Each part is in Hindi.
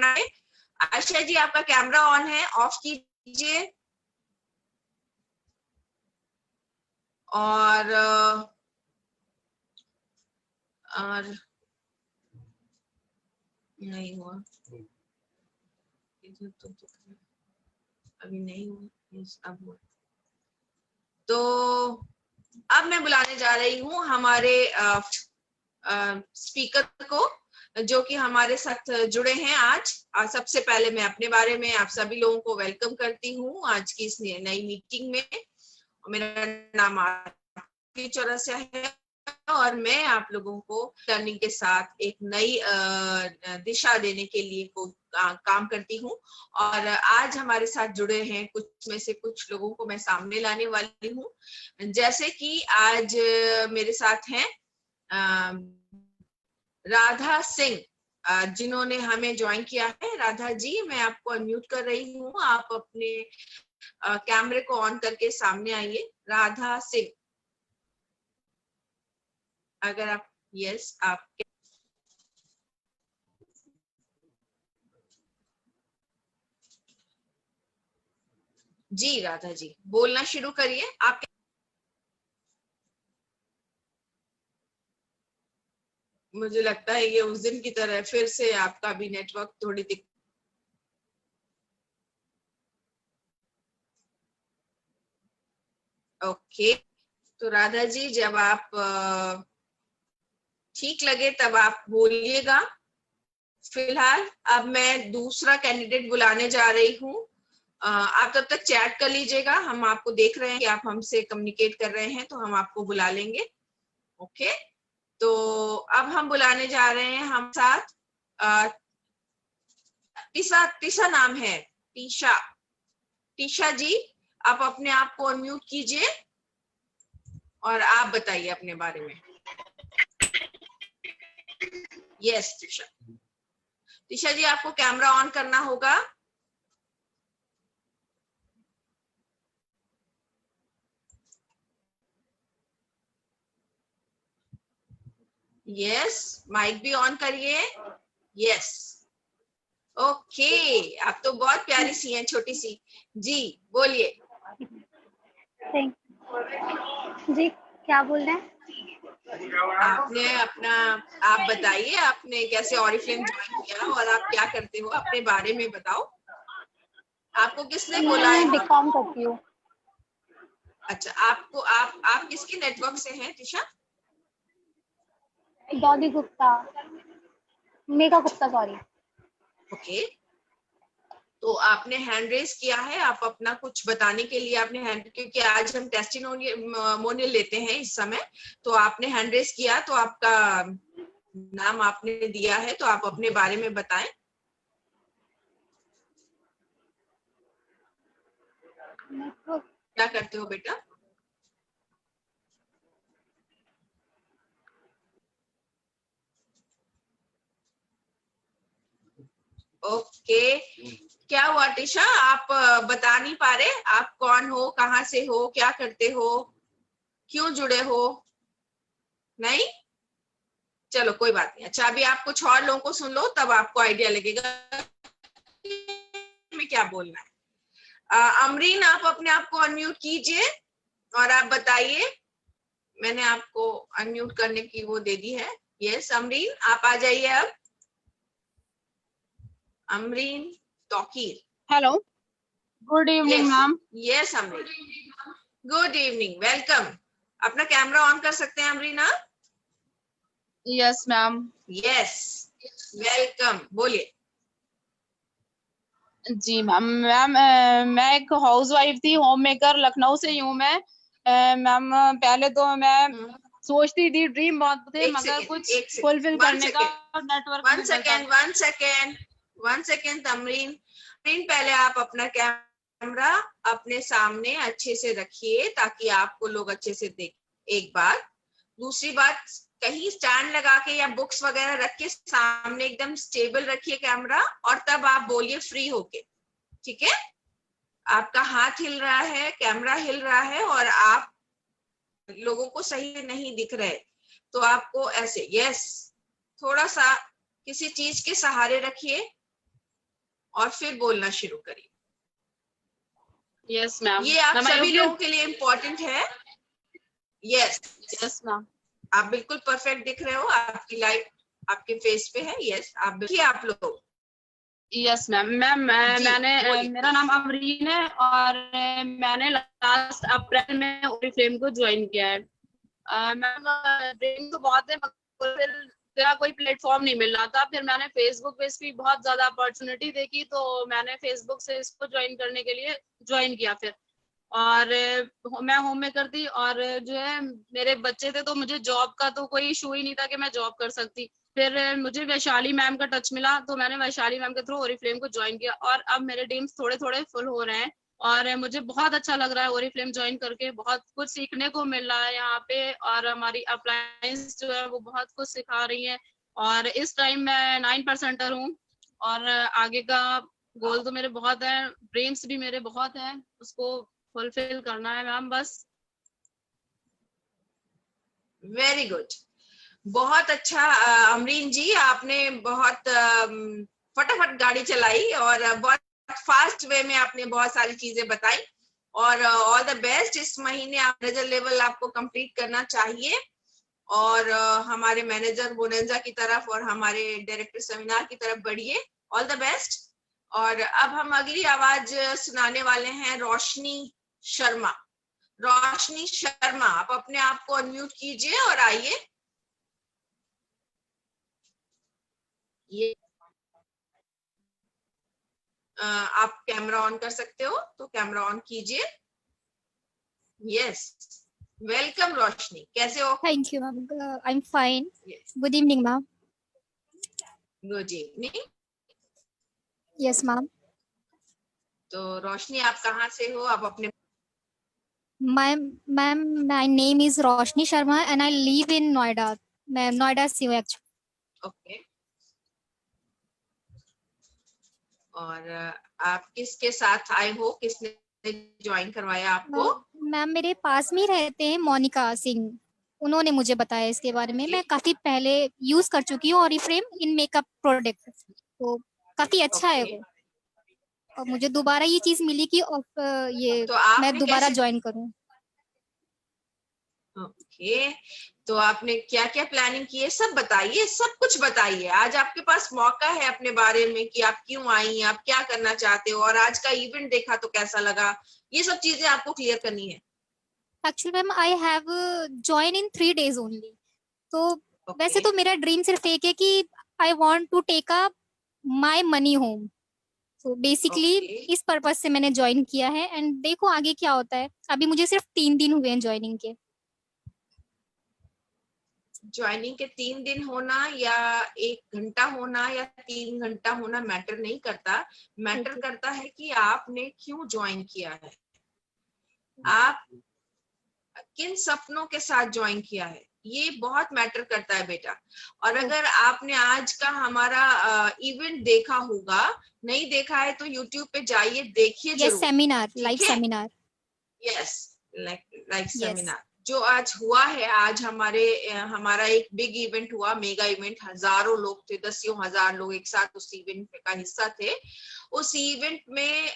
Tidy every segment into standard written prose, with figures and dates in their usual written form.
अपना। आशा जी आपका कैमरा ऑन है, ऑफ कीजिए। और नहीं हुआ, अभी नहीं हुआ, अब हुआ। तो अब मैं बुलाने जा रही हूँ हमारे स्पीकर को, जो कि हमारे साथ जुड़े हैं आज। सबसे पहले मैं अपने बारे में आप सभी लोगों को वेलकम करती हूँ आज की इस नई मीटिंग में। मेरा नाम आरती चौरसिया है और मैं आप लोगों को टर्निंग के साथ एक नई दिशा देने के लिए काम करती हूँ। और आज हमारे साथ जुड़े हैं कुछ में से कुछ लोगों को मैं सामने लाने वाली हूँ। जैसे कि आज मेरे साथ हैं राधा सिंह, जिन्होंने हमें ज्वाइन किया है। राधा जी, मैं आपको अनम्यूट कर रही हूँ, आप अपने कैमरे को ऑन करके सामने आइए। राधा सिंह, अगर आप यस आप जी, राधा जी बोलना शुरू करिए। आप मुझे लगता है ये उस दिन की तरह फिर से आपका भी नेटवर्क थोड़ी ओके। तो राधा जी, जब आप ठीक लगे तब आप बोलिएगा। फिलहाल अब मैं दूसरा कैंडिडेट बुलाने जा रही हूँ। आप तब तक चैट कर लीजिएगा, हम आपको देख रहे हैं कि आप हमसे कम्युनिकेट कर रहे हैं, तो हम आपको बुला लेंगे। ओके, तो अब हम बुलाने जा रहे हैं हम साथ तीसा नाम है, टीशा। टीशा जी, आप अपने आप को अनम्यूट कीजिए और आप बताइए अपने बारे में। यस टीशा, टीशा जी आपको कैमरा ऑन करना होगा। यस, माइक भी ऑन करिए। यस, ओके, आप तो बहुत प्यारी सी हैं, छोटी सी। जी बोलिए। जी क्या बोल रहे हैं? आपने अपना, आप बताइए आपने कैसे ऑरिफ्लेम ज्वाइन किया और आप क्या करते हो, अपने बारे में बताओ। आपको किसने बोला है? मैं बीकॉम करती हूँ। अच्छा, आपको आप किसके नेटवर्क से हैं टीशा? डॉली गुप्ता, मेघा गुप्ता, सॉरी। ओके, तो आपने हैंड रेज किया है, आप अपना कुछ बताने के लिए आपने हैंड, क्योंकि आज हम टेस्टिमोनियल लेते हैं इस समय, तो आपने हैंड रेज किया, तो आपका नाम आपने दिया है, तो आप अपने बारे में बताएं। क्या करते हो बेटा? ओके, क्या हुआ टीशा, आप बता नहीं पा रहे, आप कौन हो, कहाँ से हो, क्या करते हो, क्यों जुड़े हो? नहीं, चलो कोई बात नहीं। अच्छा, अभी आप कुछ और लोगों को सुन लो, तब आपको आइडिया लगेगा में क्या बोलना है। अमरीन, आप अपने आप को अनम्यूट कीजिए और आप बताइए। मैंने आपको अनम्यूट करने की वो दे दी है। यस अमरीन, आप आ जाइए अब। Amreen Tauqeer. Hello, good evening ma'am. Yes Amreen, good evening, welcome. अपना कैमरा ऑन कर सकते हैं अमरीन आप? Yes ma'am. यस, वेलकम, बोलिए। जी मैम, मैं एक हाउस वाइफ थी, होम मेकर, लखनऊ से ही हूँ मैं। मैम पहले तो मैं सोचती थी, ड्रीम बहुत थे, मगर कुछ फुलफिल करने का नेटवर्क वन सेकेंड अमरीन, पहले आप अपना कैमरा अपने सामने अच्छे से रखिए ताकि आपको लोग अच्छे से देख। एक बात, दूसरी बात, कहीं स्टैंड लगा के या बुक्स वगैरह रख के सामने एकदम स्टेबल रखिए कैमरा, और तब आप बोलिए फ्री होके, ठीक है? आपका हाथ हिल रहा है, कैमरा हिल रहा है और आप लोगों को सही नहीं दिख रहे, तो आपको ऐसे, यस, थोड़ा सा किसी चीज के सहारे रखिए, और फिर बोलना शुरू करिए। Yes ma'am. ये आप सभी लोगों के लिए इम्पोर्टेंट है। Yes yes ma'am. आप बिल्कुल परफेक्ट दिख रहे हो, आपकी लाइट आपके फेस पे है। यस आप देखिए आप लोग। Yes ma'am. मैम मैंने मेरा नाम अमरीन है और मैंने लास्ट अप्रैल में ओरिफ्लेम को ज्वाइन किया है। मैम ड्रीम तो बहुत है मगर फिर मेरा कोई प्लेटफॉर्म नहीं मिल रहा था। फिर मैंने फेसबुक पे इसकी बहुत ज्यादा अपॉर्चुनिटी देखी तो मैंने फेसबुक से इसको ज्वाइन करने के लिए ज्वाइन किया। फिर और मैं होम मेकर थी और जो है मेरे बच्चे थे तो मुझे जॉब का तो कोई इशू ही नहीं था कि मैं जॉब कर सकती। फिर मुझे वैशाली मैम का टच मिला तो मैंने वैशाली मैम के थ्रू ओरिफ्लेम को ज्वाइन किया और अब मेरे ड्रीम्स थोड़े थोड़े फुल हो रहे हैं और मुझे बहुत अच्छा लग रहा है ओरिफ्लेम ज्वाइन करके। बहुत कुछ सीखने को मिल रहा है यहाँ पे और हमारी अप्लायंस जो है वो बहुत कुछ सिखा रही है और इस टाइम मैं 9% हूँ और आगे का गोल तो मेरे बहुत है, ड्रीम्स भी मेरे बहुत हैं, उसको फुलफिल करना है मैम बस। वेरी गुड, बहुत अच्छा। अमरीन जी आपने बहुत फटाफट गाड़ी चलाई और बहुत फास्ट वे में आपने बहुत सारी चीजें बताई और ऑल द बेस्ट। इस महीने आप मैनेजर लेवल आपको कंप्लीट करना चाहिए और हमारे मैनेजर बोनेंजा की तरफ और हमारे डायरेक्टर सेमिनार की तरफ बढ़िए। All the best. और अब हम अगली आवाज सुनाने वाले हैं रोशनी शर्मा। रोशनी शर्मा आप अपने आप को अनम्यूट कीजिए और आइए। ये आप कैमरा ऑन कर सकते हो तो कैमरा ऑन कीजिए। यस वेलकम रोशनी, कैसे हो? Thank you ma'am, I am fine. Good evening ma'am. Good evening. Yes ma'am. तो रोशनी आप कहाँ से हो? आप अपने ma'am my name is Roshni Sharma and I live in Noida. मैं नोएडा से हूँ एक्चुअली। ओके। और आप किसके साथ आए हो? किसने ज्वाइन करवाया आपको? मैम मेरे पास में ही रहते हैं मोनिका सिंह, उन्होंने मुझे बताया इसके बारे में। मैं काफी पहले यूज कर चुकी हूँ ओरिफ्लेम इन मेकअप प्रोडक्ट, तो काफी अच्छा है वो। और मुझे दोबारा ये चीज मिली कि ये तो मैं आपने दोबारा कैसे ज्वाइन करूँ। ओके तो आपने क्या क्या प्लानिंग की है सब बताइए, सब कुछ बताइए। आज आपके पास मौका है अपने बारे में कि आप क्यों आई, आप क्या करना चाहते हो और आज का इवेंट देखा तो कैसा लगा, ये सब चीजें आपको क्लियर करनी है। Actually ma'am I have join in 3 days only. तो वैसे तो मेरा ड्रीम सिर्फ एक है कि I want to take a my money home. तो बेसिकली इस पर्पज से मैंने ज्वाइन किया है एंड देखो आगे क्या होता है। अभी मुझे सिर्फ 3 दिन हुए हैं ज्वाइनिंग के। ज्वाइनिंग के 3 दिन होना या 1 घंटा होना या 3 घंटा होना मैटर नहीं करता। मैटर करता है कि आपने क्यों ज्वाइन किया है, आप किन सपनों के साथ ज्वाइन किया है, ये बहुत मैटर करता है बेटा। और अगर आपने आज का हमारा इवेंट देखा होगा, नहीं देखा है तो यूट्यूब पे जाइए, देखिए जरूर। Seminar, live seminar. Yes live seminar जो आज हुआ है। आज हमारा एक बिग इवेंट हुआ, मेगा इवेंट। हजारों लोग थे, 10,000 लोग एक साथ उस इवेंट का हिस्सा थे। उस इवेंट में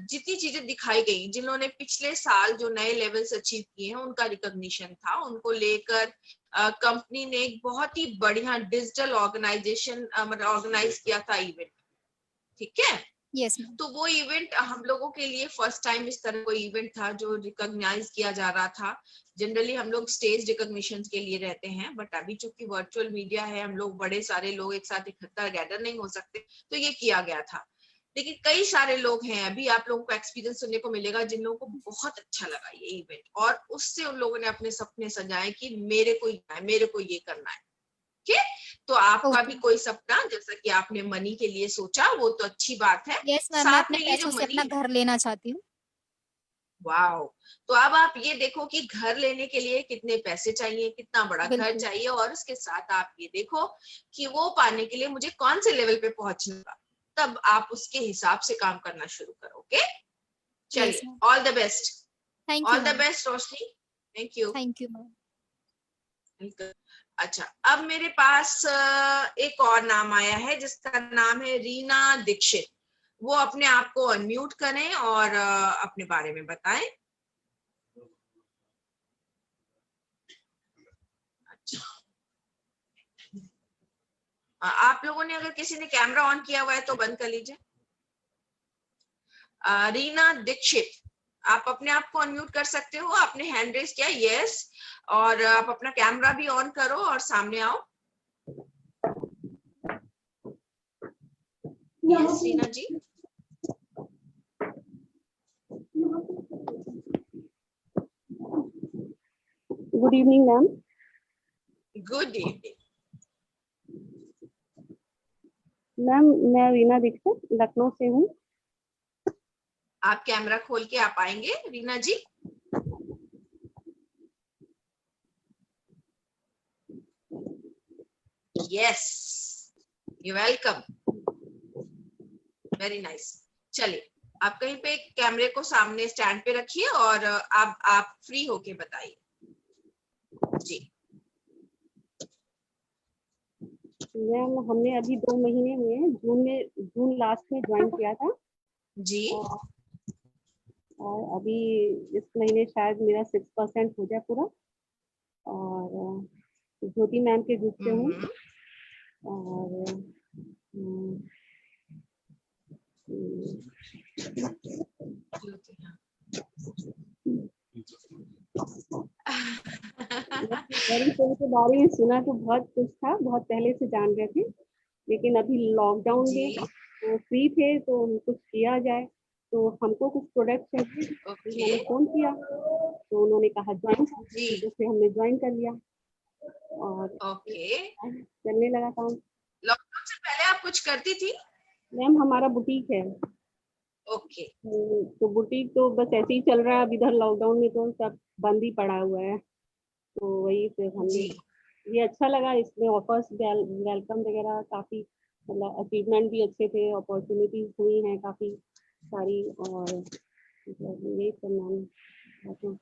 जितनी चीजें दिखाई गई, जिन्होंने पिछले साल जो नए लेवल्स अचीव किए हैं उनका रिकॉग्निशन था। उनको लेकर कंपनी ने एक बहुत ही बढ़िया डिजिटल ऑर्गेनाइजेशन मतलब ऑर्गेनाइज किया था इवेंट। ठीक है। यस तो वो इवेंट हम लोगों के लिए फर्स्ट टाइम इस तरह कोई इवेंट था जो रिकॉग्नाइज किया जा रहा था। जनरली हम लोग स्टेज रिकॉग्निशन के लिए रहते हैं, बट अभी चूंकि वर्चुअल मीडिया है, हम लोग बड़े सारे लोग एक साथ इकट्ठा गैदर नहीं हो सकते, तो ये किया गया था। लेकिन कई सारे लोग हैं, अभी आप लोगों को एक्सपीरियंस सुनने को मिलेगा जिन लोगों को बहुत अच्छा लगा ये इवेंट और उससे उन लोगों ने अपने सपने सजाए कि मेरे को ये करना है। ठीक है। तो आपका भी कोई सपना, जैसा कि आपने मनी के लिए सोचा, वो तो अच्छी बात है। यस मैम, मैं अपने पैसों से अपना घर लेना चाहती हूँ। वाओ। तो अब आप ये देखो कि घर लेने के लिए कितने पैसे चाहिए, कितना बड़ा घर चाहिए, और उसके साथ आप ये देखो कि वो पाने के लिए मुझे कौन से लेवल पे पहुंचना होगा, तब आप उसके हिसाब से काम करना शुरू करो। ओके चलिए, all the best. All the best Roshni. Thank you. Thank you ma'am. अच्छा, अब मेरे पास एक और नाम आया है जिसका नाम है रीना दीक्षित। वो अपने आप को अनम्यूट करें और अपने बारे में बताएं। अच्छा, आप लोगों ने, अगर किसी ने कैमरा ऑन किया हुआ है तो बंद कर लीजिए। रीना दीक्षित, आप अपने आप को अनम्यूट कर सकते हो, आपने हैंड रेज किया, यस, और आप अपना कैमरा भी ऑन करो और सामने आओ। Yes Reena ji. Good evening ma'am. Good evening ma'am, मैं रीना दीक्षित लखनऊ से हूँ। आप कैमरा खोल के आप आएंगे Reena ji. Yes, you welcome, very nice. चलिए, आप कहीं पे कैमरे को सामने स्टैंड पे रखिए और आप फ्री होके बताइए जी। मैम, हमने अभी 2 महीने हुए हैं, जून लास्ट में ज्वाइन किया था जी। और अभी इस महीने शायद मेरा 6% हो जाए पूरा। और ज्योति मैम के ग्रुप से हूँ। और के बारे में सुना तो बहुत कुछ था, बहुत पहले से जान रहे थे, लेकिन अभी लॉकडाउन में तो फ्री थे तो कुछ किया जाए, तो हमको कुछ प्रोडक्ट चाहिए। मैंने फोन किया तो उन्होंने कहा ज्वाइन, तो फिर हमने ज्वाइन कर लिया और चलने लगा काम। लॉकडाउन से पहले आप कुछ करती थी? मैम, हमारा बुटीक है। ओके। तो बुटीक तो बस ऐसे ही चल रहा है, अब इधर लॉकडाउन में तो सब बंद ही पड़ा हुआ है, तो वही फिर हमने, ये अच्छा लगा, इसमें ऑफर्स वेलकम वगैरह काफी, मतलब अचीवमेंट भी अच्छे थे, अपॉर्चुनिटीज हुई हैं काफी सारी, और यही सब।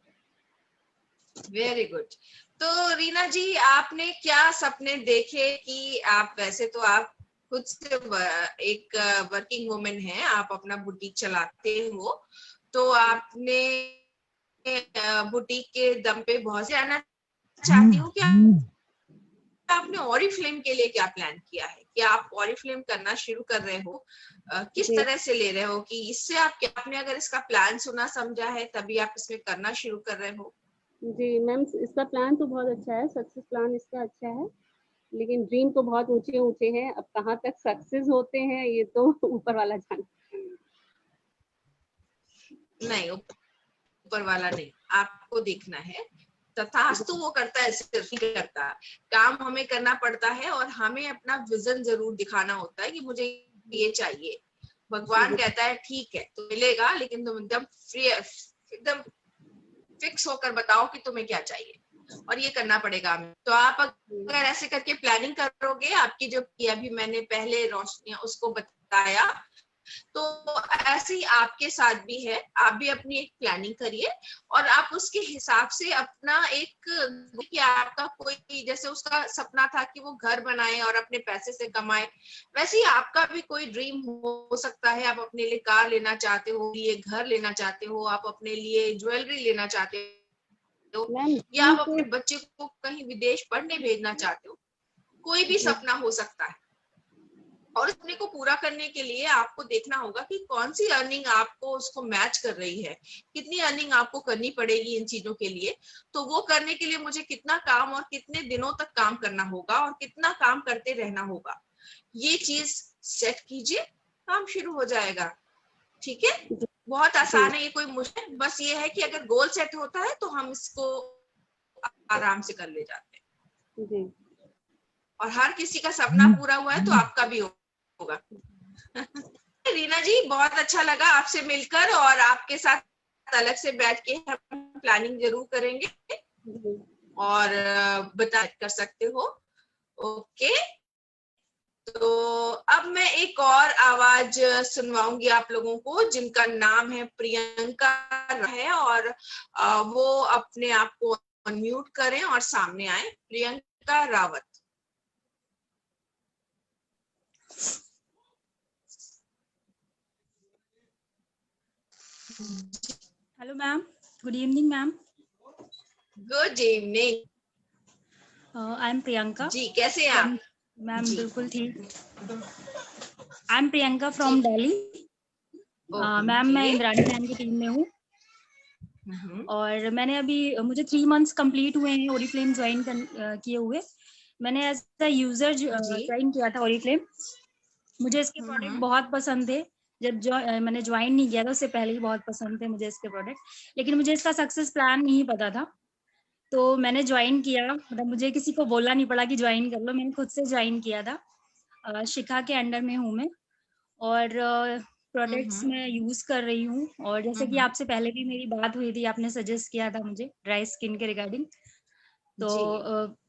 Very good. तो रीना जी, आपने क्या सपने देखे कि आप, वैसे तो आप खुद से एक वर्किंग वुमेन है, आप अपना बुटीक चलाते हो, तो आपने बुटीक के दम पे बहुत से आना चाहती हूँ कि आपने ऑरिफ्लेम के लिए क्या प्लान किया है? क्या आप ऑरिफ्लेम करना शुरू कर रहे हो? किस तरह से ले रहे हो कि इससे आपने अगर इसका प्लान सुना समझा है तभी आप इसमें करना शुरू कर रहे हो? जी मैम, इसका प्लान तो बहुत अच्छा है, सक्सेस प्लान इसका अच्छा है, लेकिन ड्रीम तो बहुत ऊंचे ऊंचे हैं। अब कहाँ तक सक्सेस होते हैं ये तो ऊपर वाला जानता है। नहीं, ऊपर वाला नहीं, आपको देखना है। तथास्तु वो करता है, सिर्फ नहीं करता, काम हमें करना पड़ता है और हमें अपना विजन जरूर दिखाना होता है कि मुझे ये चाहिए। भगवान कहता है ठीक है तो मिलेगा, लेकिन तुम एकदम फ्री, एकदम फिक्स होकर बताओ कि तुम्हें क्या चाहिए, और ये करना पड़ेगा हमें। तो आप अगर ऐसे करके प्लानिंग करोगे, आपकी जो अभी मैंने पहले रोशनी उसको बताया, तो ऐसे ही आपके साथ भी है। आप भी अपनी एक प्लानिंग करिए और आप उसके हिसाब से अपना एक, कि आपका कोई, जैसे उसका सपना था कि वो घर बनाए और अपने पैसे से कमाए, वैसे ही आपका भी कोई ड्रीम हो सकता है। आप अपने लिए कार लेना चाहते हो, ये घर लेना चाहते हो, आप अपने लिए ज्वेलरी लेना चाहते हो, या आप अपने बच्चे को कहीं विदेश पढ़ने भेजना चाहते हो, कोई भी सपना हो सकता है। और सपने को पूरा करने के लिए आपको देखना होगा कि कौन सी अर्निंग आपको उसको मैच कर रही है, कितनी अर्निंग आपको करनी पड़ेगी इन चीजों के लिए। तो वो करने के लिए मुझे कितना काम और कितने दिनों तक काम करना होगा और कितना काम करते रहना होगा, ये चीज सेट कीजिए, काम शुरू हो जाएगा। ठीक है, बहुत आसान है, ये कोई मुश्किल, बस ये है कि अगर गोल सेट होता है तो हम इसको आराम से कर ले जाते हैं। और हर किसी का सपना पूरा हुआ है तो आपका भी होगा। रीना जी, बहुत अच्छा लगा आपसे मिलकर, और आपके साथ अलग से बैठ के हम प्लानिंग जरूर करेंगे और बता कर सकते हो। ओके, तो अब मैं एक और आवाज सुनवाऊंगी आप लोगों को, जिनका नाम है प्रियंका है, और वो अपने आप को अनम्यूट करें और सामने आए। Priyanka Rawat. Hello ma'am, good evening ma'am. Good evening. I am Priyanka. जी, कैसे हैं आप? मैम बिल्कुल ठीक। I am Priyanka from Delhi. Ma'am मैं इंद्राणी मैम की टीम में हूँ और मैंने अभी मुझे 3 मंथ्स कंप्लीट हुए हैं ओरिफ्लेम ज्वाइन किए हुए। मैंने एज अ यूजर ज्वाइन किया था ओरिफ्लेम। मुझे इसके प्रोडक्ट बहुत पसंद थे। जब मैंने ज्वाइन नहीं किया था उससे पहले ही बहुत पसंद थे मुझे इसके प्रोडक्ट, लेकिन मुझे इसका सक्सेस प्लान नहीं पता था। तो मैंने ज्वाइन किया, मतलब मुझे किसी को बोलना नहीं पड़ा कि ज्वाइन कर लो, मैंने खुद से ज्वाइन किया था। शिखा के अंडर में हूँ मैं और प्रोडक्ट्स मैं यूज कर रही हूँ। और जैसे कि आपसे पहले भी मेरी बात हुई थी, आपने सजेस्ट किया था मुझे ड्राई स्किन के रिगार्डिंग, तो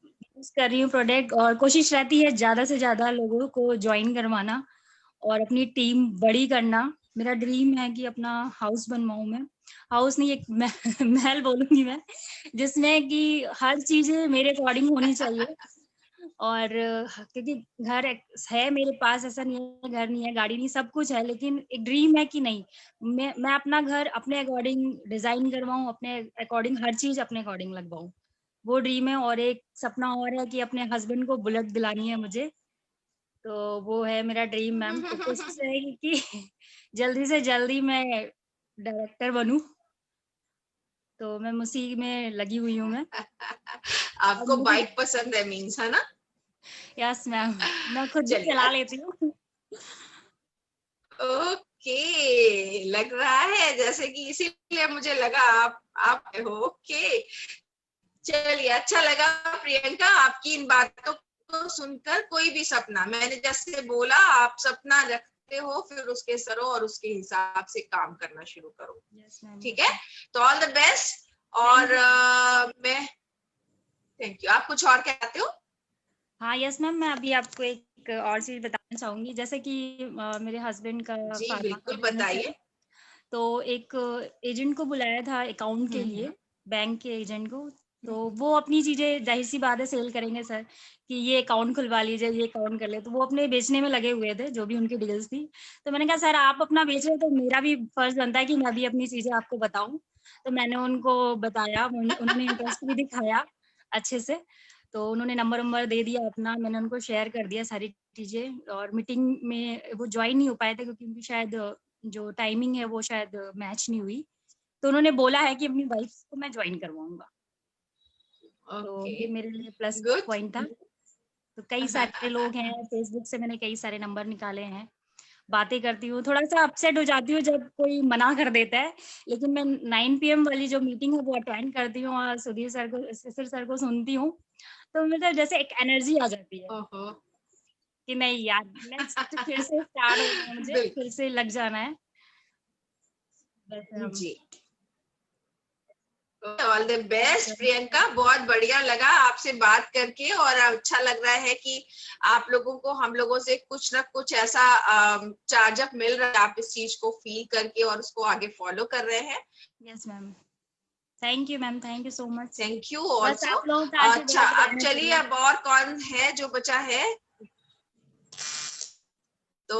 यूज कर रही हूँ प्रोडक्ट। और कोशिश रहती है ज्यादा से ज्यादा लोगों को ज्वाइन करवाना और अपनी टीम बड़ी करना। मेरा ड्रीम है कि अपना हाउस बनवाऊं मैं, हाउस नहीं एक महल बोलूंगी मैं, जिसमें कि हर चीजें मेरे अकॉर्डिंग होनी चाहिए। और क्योंकि घर है मेरे पास, ऐसा नहीं है घर नहीं है, गाड़ी नहीं, सब कुछ है, लेकिन एक ड्रीम है कि नहीं मैं अपना घर अपने अकॉर्डिंग डिजाइन करवाऊं, अपने अकॉर्डिंग हर चीज अपने अकॉर्डिंग लगवाऊं, वो ड्रीम है। और एक सपना और है कि अपने हस्बैंड को बुलेट दिलानी है मुझे, तो वो है मेरा ड्रीम मैम। तो कोशिश रहेगी कि जल्दी से जल्दी मैं डायरेक्टर बनूं, तो मैं उसी में लगी हुई हूँ मैं। आपको बाइक पसंद है मीन्स, है ना? यस मैम, मैं खुद भी चला लेती हूँ। ओके, लग रहा है जैसे कि इसीलिए मुझे लगा आप हो। ओके, चलिए, अच्छा लगा प्रियंका आपकी इन बातों को सुनकर। कोई भी सपना, मैंने जैसे बोला, आप सपना रखते हो फिर उसके सरो और उसके हिसाब से काम करना शुरू करो। ठीक है, तो ऑल द बेस्ट। और मैं थैंक यू। आप कुछ और कहते हो? हाँ यस मैम, मैं अभी आपको एक और चीज बताना चाहूंगी। जैसे कि मेरे हस्बैंड का जी बिल्कुल, बताइए। तो एक एजेंट को बुलाया था अकाउंट के लिए, बैंक के एजेंट को। तो वो अपनी चीजें जाहिर सी बात है सेल करेंगे सर, कि ये अकाउंट खुलवा लीजिए, ये अकाउंट कर ले, तो वो अपने बेचने में लगे हुए थे जो भी उनकी डील्स थी। तो मैंने कहा सर आप अपना बेच रहे हो तो मेरा भी फर्ज बनता है कि मैं भी अपनी चीजें आपको बताऊं। तो मैंने उनको बताया, उन्होंने इंटरेस्ट भी दिखाया अच्छे से। तो उन्होंने नंबर दे दिया अपना, मैंने उनको शेयर कर दिया सारी चीजें। और मीटिंग में वो ज्वाइन नहीं हो पाए थे क्योंकि उनकी शायद जो टाइमिंग है वो शायद मैच नहीं हुई। तो उन्होंने बोला है कि अपनी वाइफ को मैं ज्वाइन करवाऊंगा। तो ये मेरे लिए प्लस पॉइंट था। तो कई सारे लोग हैं, फेसबुक से मैंने कई सारे नंबर निकाले हैं, बातें करती हूँ। थोड़ा सा अपसेट हो जाती हूँ जब कोई मना कर देता है, लेकिन मैं 9 PM वाली जो मीटिंग है वो अटेंड करती हूँ और सुधीर सर को सुनती हूँ। तो मतलब जैसे एक एनर्जी आ जाती है कि नहीं यार, नेक्स्ट फिर से स्टार्ट होना है, मुझे फिर से लग जाना है। जी, ऑल द बेस्ट प्रियंका। बहुत बढ़िया लगा आपसे बात करके और अच्छा लग रहा है कि आप लोगों को हम लोगों से कुछ ना कुछ ऐसा चार्ज अप मिल रहा है, आप इस चीज को फील करके और उसको आगे फॉलो कर रहे हैं। Yes ma'am, thank you ma'am, thank you so much. Thank you also. अच्छा, अब चलिए, अब और कौन है जो बचा है? तो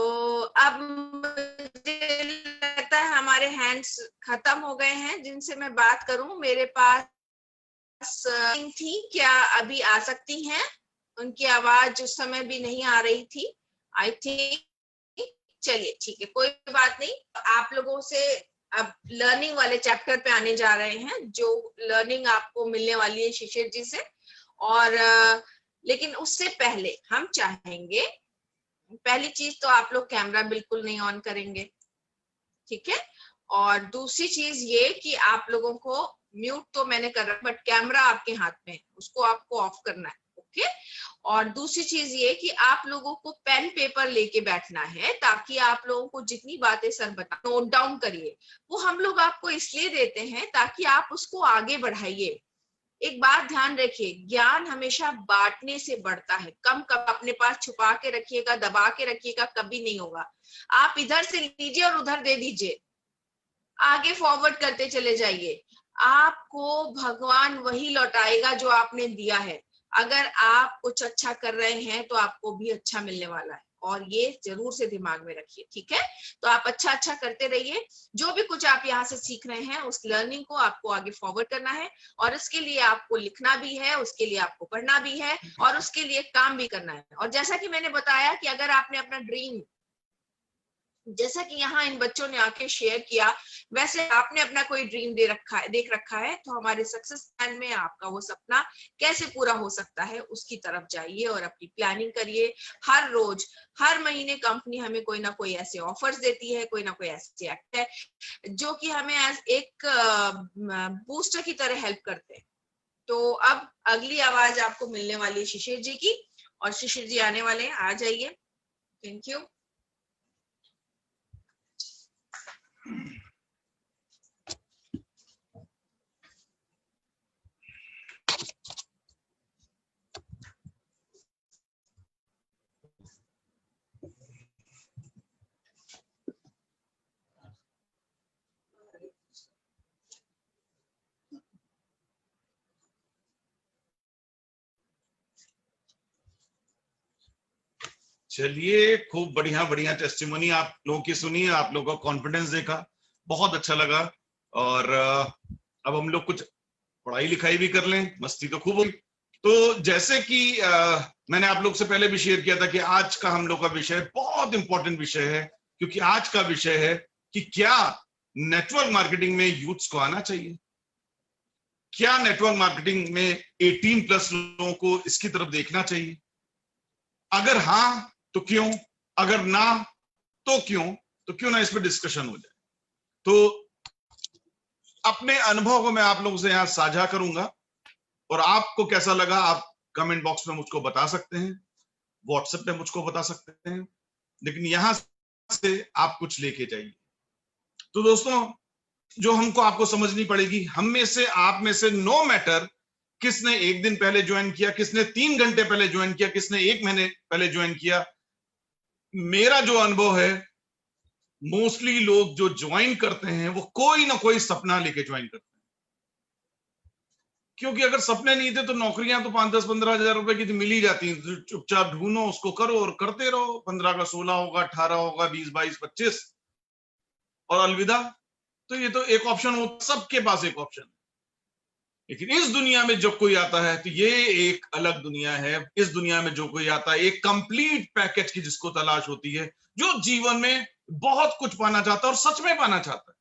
अब मुझे लगता है हमारे हैंड्स खत्म हो गए हैं जिनसे मैं बात करूं। मेरे पास थी, क्या अभी आ सकती हैं? उनकी आवाज उस समय भी नहीं आ रही थी आई थिंक। चलिए ठीक है, कोई बात नहीं। आप लोगों से अब लर्निंग वाले चैप्टर पे आने जा रहे हैं, जो लर्निंग आपको मिलने वाली है शिशिर जी से। और लेकिन उससे पहले हम चाहेंगे, पहली चीज तो आप लोग कैमरा बिल्कुल नहीं ऑन करेंगे, ठीक है? और दूसरी चीज ये कि आप लोगों को म्यूट तो मैंने कर रखा, बट कैमरा आपके हाथ में है, उसको आपको ऑफ करना है। ओके? और दूसरी चीज ये कि आप लोगों को पेन पेपर लेके बैठना है, ताकि आप लोगों को जितनी बातें सर बता नोट डाउन करिए। वो हम लोग आपको इसलिए देते हैं ताकि आप उसको आगे बढ़ाइए। एक बात ध्यान रखिए, ज्ञान हमेशा बांटने से बढ़ता है। कम अपने पास छुपा के रखिएगा, दबा के रखिएगा, कभी नहीं होगा। आप इधर से लीजिए और उधर दे दीजिए, आगे फॉरवर्ड करते चले जाइए। आपको भगवान वही लौटाएगा जो आपने दिया है। अगर आप कुछ अच्छा कर रहे हैं तो आपको भी अच्छा मिलने वाला है। और ये जरूर से दिमाग में रखिए, ठीक है। तो आप अच्छा करते रहिए, जो भी कुछ आप यहाँ से सीख रहे हैं उस लर्निंग को आपको आगे फॉरवर्ड करना है, और उसके लिए आपको लिखना भी है, उसके लिए आपको पढ़ना भी है, और उसके लिए काम भी करना है। और जैसा कि मैंने बताया कि अगर आपने अपना ड्रीम, जैसा कि यहाँ इन बच्चों ने आके शेयर किया, वैसे आपने अपना कोई ड्रीम देख रखा है, तो हमारे सक्सेस प्लान में आपका वो सपना कैसे पूरा हो सकता है उसकी तरफ जाइए और अपनी प्लानिंग करिए। हर रोज, हर महीने कंपनी हमें कोई ना कोई ऐसे ऑफर्स देती है, कोई ना कोई ऐसे एक्ट है जो कि हमें एज एक बूस्टर की तरह हेल्प करते हैं। तो अब अगली आवाज आपको मिलने वाली है शिशिर जी की, और शिशिर जी आने वाले हैं, आ जाइए। Thank you. चलिए, खूब बढ़िया बढ़िया टेस्टिमोनी आप लोगों की सुनी, आप लोगों का कॉन्फिडेंस देखा, बहुत अच्छा लगा। और अब हम लोग कुछ पढ़ाई लिखाई भी कर लें, मस्ती तो खूब होगी। तो जैसे कि मैंने आप लोग से पहले भी शेयर किया था कि आज का हम लोग का विषय बहुत इंपॉर्टेंट विषय है, क्योंकि आज का विषय है कि क्या नेटवर्क मार्केटिंग में यूथ्स को आना चाहिए, क्या नेटवर्क मार्केटिंग में 18+ लोगों को इसकी तरफ देखना चाहिए, अगर हाँ तो क्यों, अगर ना तो क्यों, तो क्यों ना इस पर डिस्कशन हो जाए। तो अपने अनुभव को मैं आप लोगों से यहां साझा करूंगा, और आपको कैसा लगा आप कमेंट बॉक्स में मुझको बता सकते हैं, व्हाट्सएप पे मुझको बता सकते हैं, लेकिन यहां से आप कुछ लेके जाइए। तो दोस्तों, जो हमको आपको समझनी पड़ेगी, हम में से, आप में से, नो मैटर किसने 1 दिन पहले ज्वाइन किया, किसने 3 घंटे पहले ज्वाइन किया, किसने 1 महीने पहले ज्वाइन किया, मेरा जो अनुभव है, मोस्टली लोग जो ज्वाइन करते हैं वो कोई ना कोई सपना लेके ज्वाइन करते हैं। क्योंकि अगर सपने नहीं थे तो नौकरियां तो 5-10-15 हजार रुपए की तो मिल ही जाती हैं, चुपचाप ढूंढो, उसको करो और करते रहो। 15 का 16 होगा, 18 होगा, 20, 22, 25 और अलविदा। तो ये तो एक ऑप्शन हो, सबके पास एक ऑप्शन है। लेकिन इस दुनिया में जब कोई आता है तो ये एक अलग दुनिया है। इस दुनिया में जो कोई आता है, एक कंप्लीट पैकेज की जिसको तलाश होती है, जो जीवन में बहुत कुछ पाना चाहता है और सच में पाना चाहता है।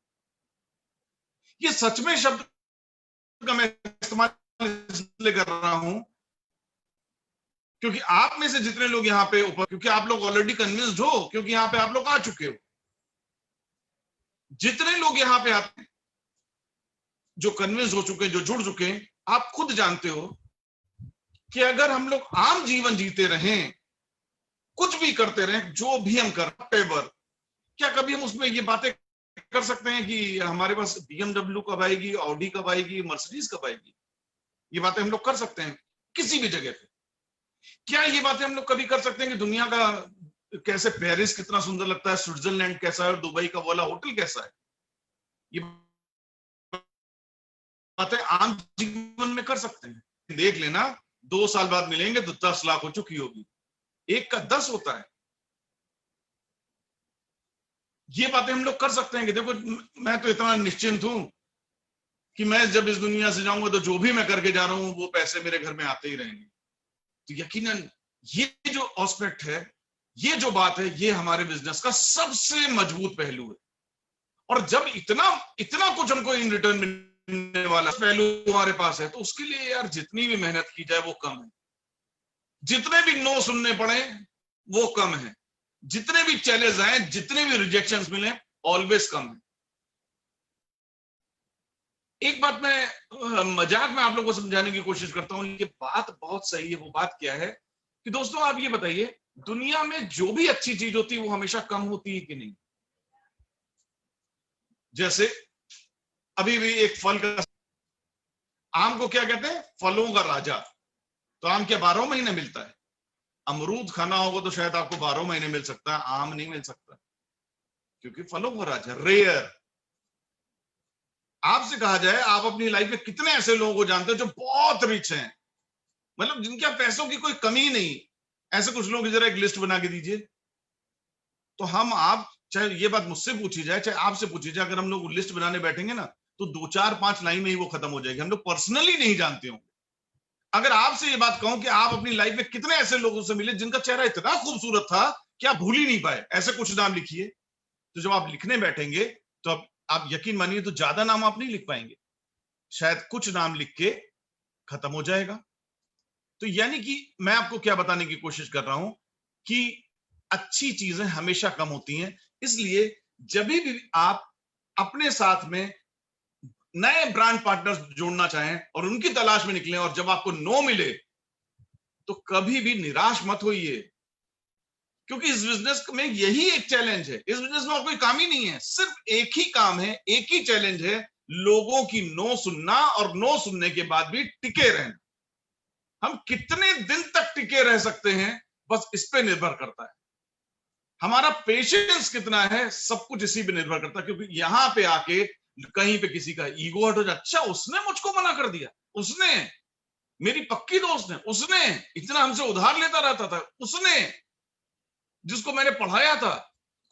ये सच में शब्द का मैं इस्तेमाल इसलिए कर रहा हूं क्योंकि आप में से जितने लोग यहाँ पे ऊपर, क्योंकि आप लोग ऑलरेडी कन्विंस्ड हो, क्योंकि यहाँ पे आप लोग आ चुके हो। जितने लोग यहाँ पे आते हैं, जो कन्विंस हो चुके हैं, जो जुड़ चुके हैं, आप खुद जानते हो कि अगर हम लोग आम जीवन जीते रहें, कुछ भी करते रहें, जो भी हम करते हैं, क्या कभी हम उसमें ये बातें कर सकते हैं कि हमारे पास BMW कब आएगी, ऑडी कब आएगी, मर्सिडीज कब आएगी? ये बातें हम लोग कर सकते हैं किसी भी जगह पे। क्या ये बातें हम लोग कभी कर सकते हैं कि दुनिया का कैसे, पेरिस कितना सुंदर लगता है, स्विट्जरलैंड कैसा है, दुबई का वाला होटल कैसा है? ये बातें आम जीवन में कर सकते हैं। देख लेना, 2 साल बाद मिलेंगे तो 10 लाख हो चुकी होगी, 1 का 10 होता है। ये बातें हम लोग कर सकते हैं कि देखो, मैं तो इतना निश्चिंत हूं कि मैं जब इस दुनिया से जाऊंगा तो जो भी मैं करके जा रहा हूं वो पैसे मेरे घर में आते ही रहेंगे। तो यकीनन ये जो एस्पेक्ट है, ये जो बात है, ये हमारे बिजनेस का सबसे मजबूत पहलू है। और जब इतना कुछ हमको इन रिटर्न मिलने वाला पहलू हमारे पास है, तो उसके लिए यार जितनी भी मेहनत की जाए वो कम है, जितने भी नो सुनने पड़े वो कम है, जितने भी चैलेंज आए, जितने भी रिजेक्शंस मिले, ऑलवेज कम है। एक बात मैं मजाक में आप लोगों को समझाने की कोशिश करता हूं, ये बात बहुत सही है। वो बात क्या है कि दोस्तों, आप ये बताइए, दुनिया में जो भी अच्छी चीज होती है वो हमेशा कम होती है कि नहीं? जैसे अभी भी एक फल का, आम को क्या कहते हैं? फलों का राजा। तो आम क्या 12 महीने मिलता है? अमरूद खाना होगा तो शायद आपको 12 महीने मिल सकता है, आम नहीं मिल सकता, क्योंकि फलों का राजा, रेयर। आपसे कहा जाए, आप अपनी लाइफ में कितने ऐसे लोगों को जानते हो जो बहुत रिच हैं, मतलब जिनके पैसों की कोई कमी नहीं? ऐसे कुछ लोग, जरा एक लिस्ट बना के दीजिए तो हम आप चाहे ये बात मुझसे पूछी जाए चाहे आपसे पूछी जाए, अगर हम लोग लिस्ट बनाने बैठेंगे ना तो 2-4-5 लाइन में ही वो खत्म हो जाएगी। हम लोग पर्सनली नहीं जानते होंगे। अगर आपसे ये बात कहूं कि आप अपनी लाइफ में कितने ऐसे लोगों से मिले जिनका चेहरा इतना खूबसूरत था कि आप भूल ही नहीं पाए, ऐसे कुछ नाम लिखिए। तो जब आप लिखने बैठेंगे तो आप यकीन मानिए तो ज्यादा नाम आप नहीं लिख पाएंगे, शायद कुछ नाम लिख के खत्म हो जाएगा। तो यानी कि मैं आपको क्या बताने की कोशिश कर रहा हूं कि अच्छी चीजें हमेशा कम होती हैं। इसलिए जब भी आप अपने साथ में नए ब्रांड पार्टनर्स जोड़ना चाहें और उनकी तलाश में निकलें और जब आपको नो मिले तो कभी भी निराश मत होइए, क्योंकि इस बिजनेस में यही एक चैलेंज है। इस बिजनेस में और कोई काम ही नहीं है, सिर्फ एक ही काम है, एक ही चैलेंज है, लोगों की नो सुनना और नो सुनने के बाद भी टिके रहना। हम कितने दिन तक टिके रह सकते हैं बस इस पे निर्भर करता है। हमारा पेशेंस कितना है सब कुछ इसी पे निर्भर करता है, क्योंकि यहां पे आके कहीं पे किसी का ईगो हट हो जाए, अच्छा उसने मुझको मना कर दिया, उसने, मेरी पक्की दोस्त है, उसने इतना हमसे उधार लेता रहता था, उसने, जिसको मैंने पढ़ाया था,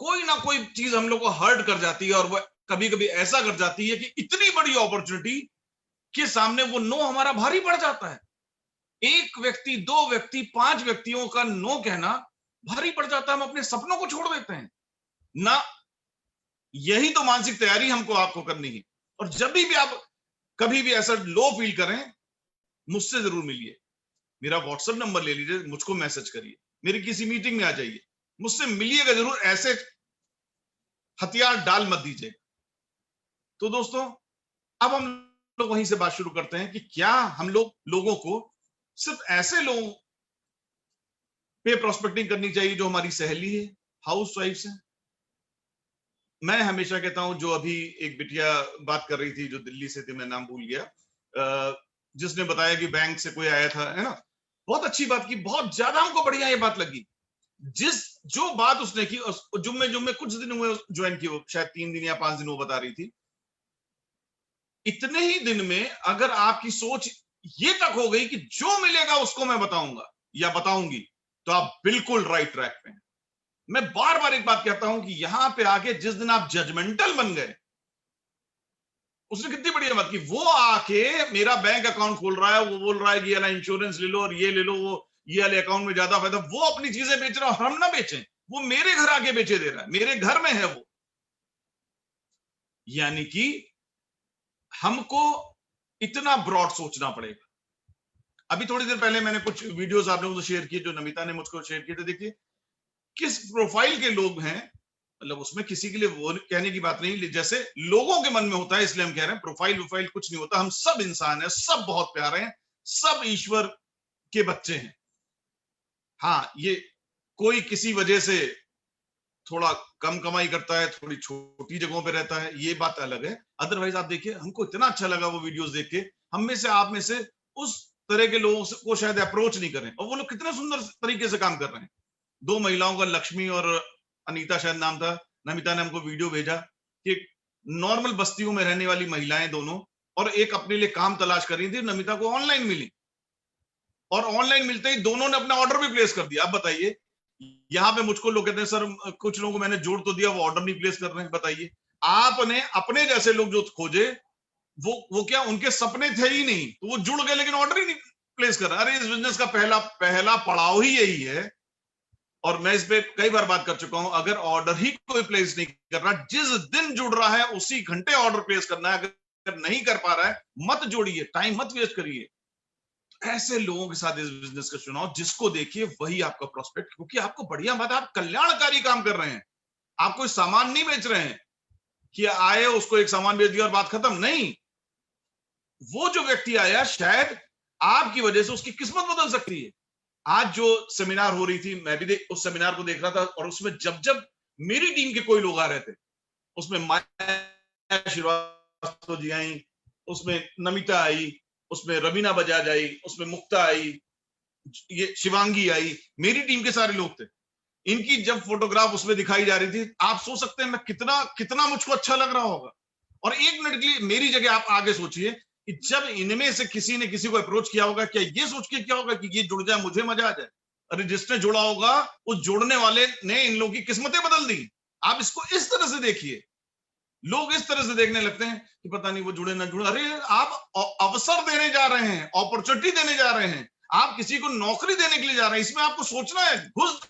कोई ना कोई चीज हम लोग को हर्ट कर जाती है। और वह कभी कभी ऐसा कर जाती है कि इतनी बड़ी अपॉर्चुनिटी के सामने वो नो हमारा भारी पड़ जाता है। एक व्यक्ति, 2 व्यक्ति, 5 व्यक्तियों का नो कहना भारी पड़ जाता है, हम अपने सपनों को छोड़ देते हैं ना। यही तो मानसिक तैयारी हमको आपको करनी है। और जब भी आप कभी भी ऐसा लो फील करें, मुझसे जरूर मिलिए। मेरा व्हाट्सएप नंबर ले लीजिए, मुझको मैसेज करिए, मेरी किसी मीटिंग में आ जाइए, मुझसे मिलिएगा जरूर। ऐसे हथियार डाल मत दीजिए। तो दोस्तों अब हम लोग वहीं से बात शुरू करते हैं कि क्या हम लोगों को सिर्फ ऐसे लोगों पे प्रोस्पेक्टिंग करनी चाहिए जो हमारी सहेली है, हाउस वाइफ है। मैं हमेशा कहता हूं, जो अभी एक बिटिया बात कर रही थी जो दिल्ली से थी, मैं नाम भूल गया, जिसने बताया कि बैंक से कोई आया था, है ना, बहुत अच्छी बात की, बहुत ज्यादा हमको बढ़िया ये बात लगी। जो बात उसने की, जुम्मे कुछ दिन हुए ज्वाइन की, वो शायद 3 दिन या 5 दिन वो बता रही थी। इतने ही दिन में अगर आपकी सोच ये तक हो गई कि जो मिलेगा उसको मैं बताऊंगा या बताऊंगी, तो आप बिल्कुल राइट ट्रैक पे हैं। मैं बार बार एक बात कहता हूं कि यहां पे आके जिस दिन आप जजमेंटल बन गए, उसने कितनी बढ़िया बात की, वो आके मेरा बैंक अकाउंट खोल रहा है, वो बोल रहा है कि ये ना इंश्योरेंस ले लो और ये ले लो, वो ये वाले अकाउंट में ज्यादा फायदा, वो अपनी चीजें बेच रहा है और हम ना बेचें, वो मेरे घर आके बेचे दे रहा है, मेरे घर में है वो। यानी कि हमको इतना ब्रॉड सोचना पड़ेगा। अभी थोड़ी देर पहले मैंने कुछ वीडियोस आप लोगों से शेयर किए, जो नमिता ने मुझको शेयर किए थे। देखिए किस प्रोफाइल के लोग हैं, मतलब उसमें किसी के लिए वो कहने की बात नहीं, जैसे लोगों के मन में होता है, इसलिए हम कह रहे हैं प्रोफाइल वोफाइल कुछ नहीं होता। हम सब इंसान हैं, सब बहुत प्यारे हैं, सब ईश्वर के बच्चे हैं। हाँ, ये कोई किसी वजह से थोड़ा कम कमाई करता है, थोड़ी छोटी जगहों पे रहता है, ये बात अलग है। अदरवाइज आप देखिए, हमको इतना अच्छा लगा वो वीडियोस देख के। हम में से, आप में से उस तरह के लोगों को शायद अप्रोच नहीं करें, और वो लोग कितने सुंदर तरीके से काम कर रहे हैं। 2 महिलाओं का, लक्ष्मी और अनीता शायद नाम था, नमिता ने हमको वीडियो भेजा कि नॉर्मल बस्तियों में रहने वाली महिलाएं दोनों, और एक अपने लिए काम तलाश कर रही थी। नमिता को ऑनलाइन मिली, और ऑनलाइन मिलते ही दोनों ने अपना ऑर्डर भी प्लेस कर दिया। अब बताइए, यहाँ पे मुझको लोग कहते हैं सर कुछ लोगों को मैंने जोड़ तो दिया, वो ऑर्डर नहीं प्लेस कर रहे हैं। बताइए, आपने अपने जैसे लोग जो खोजे, वो क्या उनके सपने थे ही नहीं, तो वो जुड़ गए लेकिन ऑर्डर ही नहीं प्लेस कर रहे। अरे इस बिजनेस का पहला पड़ाव ही यही है, और मैं इस पे कई बार बात कर चुका हूं। अगर ऑर्डर ही कोई प्लेस नहीं कर रहा, जिस दिन जुड़ रहा है उसी घंटे ऑर्डर प्लेस करना है। अगर नहीं कर पा रहा है, मत जोड़िए, टाइम मत वेस्ट करिए। ऐसे लोगों के साथ इस बिजनेस का चुनाव, जिसको देखिए वही आपका प्रोस्पेक्ट, क्योंकि आपको बढ़िया बात, आप कल्याणकारी काम कर रहे हैं। आप कोई सामान नहीं बेच रहे हैं कि आए उसको एक सामान बेच दिया और बात खत्म। नहीं, वो जो व्यक्ति आया, शायद आपकी वजह से उसकी किस्मत बदल सकती है। आज जो सेमिनार हो रही थी, मैं भी उस सेमिनार को देख रहा था, और उसमें जब मेरी टीम के कोई लोग आ रहे थे, उसमें माया श्रीवास्तव जी आई, उसमें नमिता आई, उसमें रवीना बजाज आई, उसमें मुक्ता आई, ये शिवांगी आई, मेरी टीम के सारे लोग थे। इनकी जब फोटोग्राफ उसमें दिखाई जा रही थी, आप सोच सकते हैं मैं कितना मुझको अच्छा लग रहा होगा। और 1 मिनट के लिए मेरी जगह आप आगे सोचिए कि जब इनमें से किसी ने किसी को अप्रोच किया होगा, क्या ये सोच के किया होगा कि ये जुड़ जाए, मुझे मजा आ जाए। अरे जिसने जोड़ा होगा उस जोड़ने वाले ने इन लोगों की किस्मतें बदल दी। आप इसको इस तरह से देखिए। लोग इस तरह से देखने लगते हैं कि पता नहीं वो जुड़े ना जुड़े। अरे आप अवसर देने जा रहे हैं, अपॉर्चुनिटी देने जा रहे हैं, आप किसी को नौकरी देने के लिए जा रहे हैं। इसमें आपको सोचना है, घुस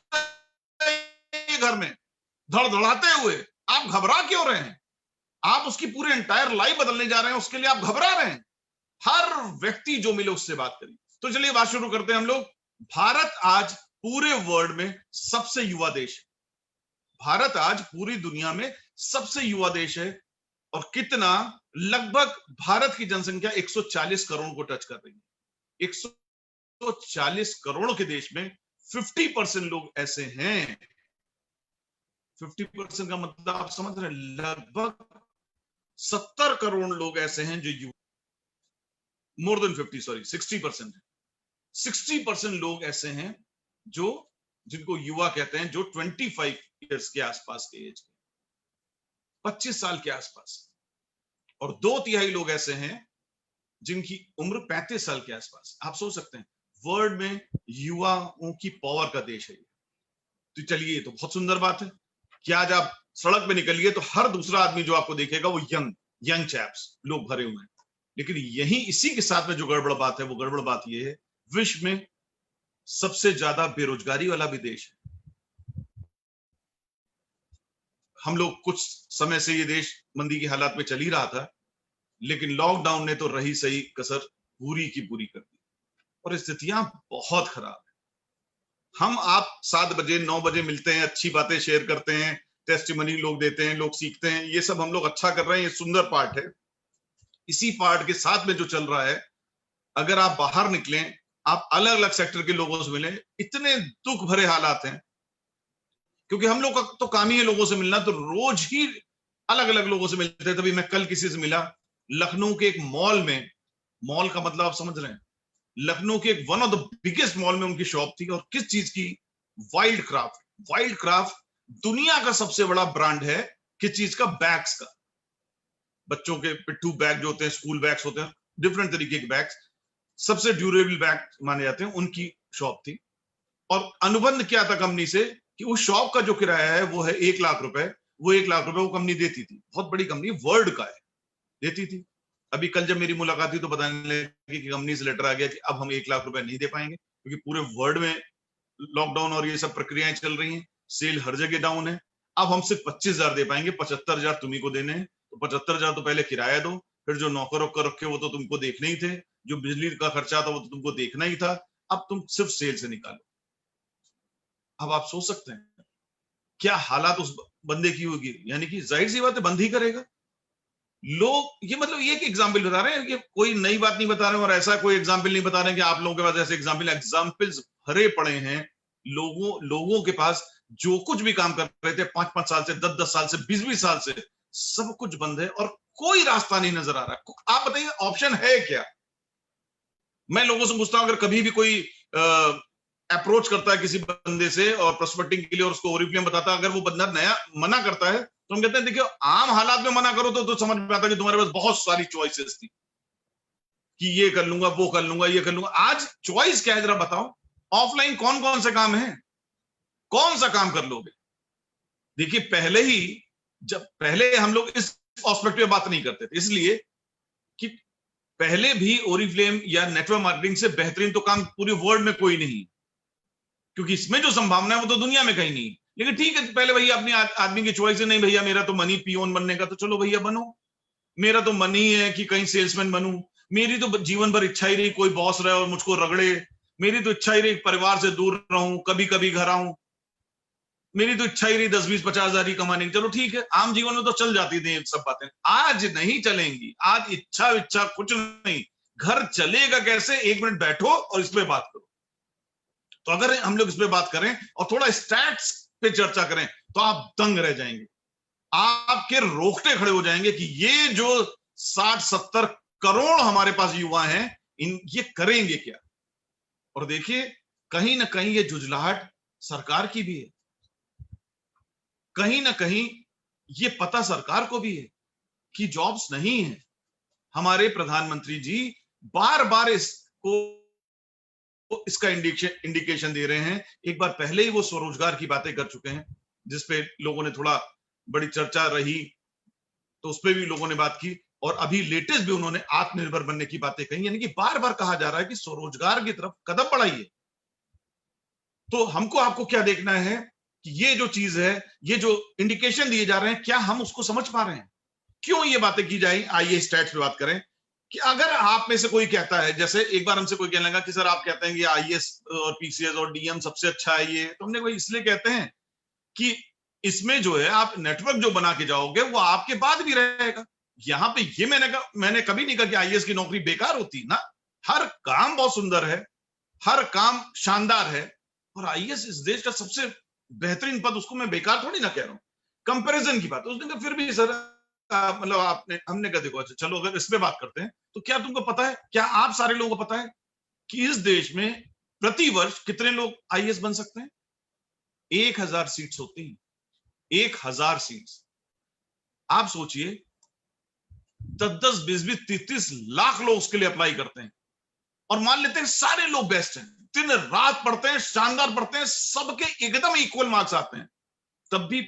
घर में धड़धड़ाते हुए, आप घबरा क्यों रहे हैं? आप उसकी पूरी एंटायर लाइफ बदलने जा रहे हैं, उसके लिए आप घबरा रहे हैं। हर व्यक्ति जो मिले उससे बात करिए। तो चलिए बात शुरू करते हैं हम लोग। भारत आज पूरे वर्ल्ड में सबसे युवा देश है। भारत आज पूरी दुनिया में सबसे युवा देश है। और कितना, लगभग भारत की जनसंख्या 140 करोड़ को टच कर रही है। 140 करोड़ के देश में 50% लोग ऐसे हैं। 50% का मतलब आप समझ रहे हैं, लगभग 70 करोड़ लोग ऐसे हैं जो मोर देन 50, सॉरी 60% है। 60% लोग ऐसे हैं जो, जिनको युवा कहते हैं, जो 25 इयर्स के आसपास के एज, 25 साल के आसपास। और 2/3 लोग ऐसे हैं जिनकी उम्र 35 साल के आसपास। आप सोच सकते हैं, वर्ल्ड में युवाओं की पावर का देश है। तो चलिए, ये तो बहुत सुंदर बात है कि आज आप सड़क पे निकलिए तो हर दूसरा आदमी जो आपको देखेगा वो यंग चैप्स लोग भरे हुए हैं। लेकिन यही इसी के साथ में जो गड़बड़ बात है, वो गड़बड़ बात ये है, विश्व में सबसे ज्यादा बेरोजगारी वाला भी देश है। हम लोग कुछ समय से ये देश मंदी की हालात में चल ही रहा था, लेकिन लॉकडाउन ने तो रही सही कसर पूरी की पूरी कर दी और स्थितियां बहुत खराब है। हम आप 7 बजे 9 बजे मिलते हैं, अच्छी बातें शेयर करते हैं, टेस्टिमनी लोग देते हैं, लोग सीखते हैं, ये सब हम लोग अच्छा कर रहे हैं, ये सुंदर पार्ट है। इसी पार्ट के साथ में जो चल रहा है, अगर आप बाहर निकलें, आप अलग अलग सेक्टर के लोगों से मिलें, इतने दुख भरे हालात हैं। क्योंकि हम लोग का तो काम ही है लोगों से मिलना, तो रोज ही अलग अलग लोगों से मिलते हैं। तभी मैं कल किसी से मिला, लखनऊ के एक मॉल में, मॉल का मतलब आप समझ रहे हैं, लखनऊ के एक one of the biggest mall में उनकी शॉप थी। और किस चीज की? Wild craft. वाइल्ड क्राफ्ट दुनिया का सबसे बड़ा ब्रांड है। किस चीज का? बैग्स का। बच्चों के पिट्ठू बैग जो होते हैं, स्कूल बैग्स होते हैं, डिफरेंट तरीके के बैग्स, सबसे ड्यूरेबल बैग माने जाते हैं, उनकी शॉप थी। और अनुबंध क्या था कंपनी से कि उस शॉप का जो किराया है वो है 1 लाख रुपए। वो 1 लाख रुपए वो कंपनी देती थी। बहुत बड़ी कंपनी, वर्ल्ड का है, देती थी। अभी कल जब मेरी मुलाकात हुई तो बताने लगी कि कंपनी से लेटर आ गया कि अब हम 1 लाख रुपए नहीं दे पाएंगे, क्योंकि पूरे वर्ल्ड में लॉकडाउन और ये सब प्रक्रियाएं चल रही हैं, सेल हर जगह डाउन है। अब हम सिर्फ 25,000 दे पाएंगे, 75,000 तुम्ही को देने हैं। तो 75,000 तो पहले किराया दो, फिर जो नौकर वोकर रखे वो तो तुमको देखने ही थे, जो बिजली का खर्चा था वो तो तुमको देखना ही था, अब तुम सिर्फ सेल से निकालो। अब आप सोच सकते हैं क्या हालात उस बंदे की होगी। यानी कि जाहिर सी बात है, बंद ही करेगा। लोग, ये मतलब ये एक एग्जाम्पल बता रहे हैं, ये कोई नई बात नहीं बता रहे हैं, और ऐसा कोई एग्जाम्पल नहीं बता रहे हैं कि आप लोगों के पास ऐसे एग्जाम्पल्स भरे पड़े हैं। लोगों के पास जो कुछ भी काम कर रहे थे 5-5 साल से, 10-10 साल से, 20-20 साल से, सब कुछ बंद है और कोई रास्ता नहीं नजर आ रहा। आप बताइए ऑप्शन है क्या? मैं लोगों से पूछता हूं, अगर कभी भी कोई अप्रोच करता है किसी बंदे से और प्रोस्पेक्टिंग के लिए और उसको ओरिफ्लेम बताता है, अगर वो बंदा नया मना करता है तो हम कहते हैं देखिए, आम हालात में मना करो तो समझ में आता है कि तुम्हारे पास बहुत सारी चॉइसेस थी कि ये कर लूंगा, वो कर लूंगा, ये कर लूंगा। आज चॉइस क्या है जरा बताओ? ऑफलाइन कौन कौन से काम है? कौन सा काम कर लोगे? देखिए, पहले हम लोग इस पर्सपेक्टिव में बात नहीं करते थे, इसलिए कि पहले भी ओरिफ्लेम या नेटवर्क मार्केटिंग से बेहतरीन तो काम पूरे वर्ल्ड में कोई नहीं, क्योंकि इसमें जो संभावना है वो तो दुनिया में कहीं नहीं। लेकिन ठीक है, पहले भैया अपनी आदमी की चॉइस है, नहीं भैया मेरा तो मनी पियोन बनने का, तो चलो भैया बनो। मेरा तो मन ही है कि कहीं सेल्समैन बनूं। मेरी तो जीवन भर इच्छा ही रही कोई बॉस रहे और मुझको रगड़े। मेरी तो इच्छा ही रही परिवार से दूर रहूं, कभी कभी घर आऊं। मेरी तो इच्छा ही रही 10-20-50 हजार ही कमाने की। चलो ठीक है, आम जीवन में तो चल जाती थी सब बातें, आज नहीं चलेंगी। आज इच्छा कुछ नहीं, घर चलेगा कैसे? 1 मिनट बैठो और इस पे बात करो। तो अगर हम लोग इस पे बात करें और थोड़ा स्टैट्स पे चर्चा करें तो आप दंग रह जाएंगे, आपके रोकटे खड़े हो जाएंगे कि ये जो 60-70 करोड़ हमारे पास युवा हैं, ये करेंगे क्या? और देखिए, कहीं ना कहीं ये जुझलाहट सरकार की भी है, कहीं ना कहीं ये पता सरकार को भी है कि जॉब्स नहीं है। हमारे प्रधानमंत्री जी बार बार इसको इसका इंडिकेशन दे रहे हैं। एक बार पहले ही वो स्वरोजगार की बातें कर चुके हैं, जिसपे लोगों ने थोड़ा बड़ी चर्चा रही, तो उस पर भी लोगों ने बात की, और अभी लेटेस्ट भी उन्होंने आत्मनिर्भर बनने की बातें कही। यानी कि बार बार कहा जा रहा है कि स्वरोजगार की तरफ कदम बढ़ाइए। तो हमको आपको क्या देखना है कि ये जो चीज है, ये जो इंडिकेशन दिए जा रहे हैं, क्या हम उसको समझ पा रहे हैं? क्यों ये बातें की जाए? आइए स्टैट्स पे बात करें कि अगर आप में से कोई कहता है, जैसे एक बार हमसे कोई कहने लगा कि सर आप कहते हैं कि आईएएस और पीसीएस और डीएम सबसे अच्छा है ये, तो हमने कोई इसलिए कहते हैं कि इसमें जो है आप नेटवर्क जो बना के जाओगे वो आपके बाद भी रहेगा। यहाँ पे ये मैंने कभी नहीं कहा कि आईएएस की नौकरी बेकार होती ना, हर काम बहुत सुंदर है, हर काम शानदार है, और आईएएस इस देश का सबसे बेहतरीन पद, उसको मैं बेकार थोड़ी ना कह रहा हूं। कंपैरिजन की बात, उसने कहा फिर भी सर मतलब हमने कहा देखो, अच्छा चलो अगर इस पे बात करते हैं, तो क्या तुमको पता है, क्या आप सारे लोगों को पता है कि इस देश में प्रति वर्ष कितने लोग आईएएस बन सकते हैं? 1000 सीट्स होती हैं, 1000 सीट्स। आप सोचिए 10-10, 20-20, 33 लाख लोग उसके लिए अप्लाई करते हैं, और मान लेते हैं सारे लोग बेस्ट हैं, दिन रात पढ़ते हैं, शानदार पढ़ते हैं, सबके एकदम इक्वल मार्क्स आते हैं, तब भी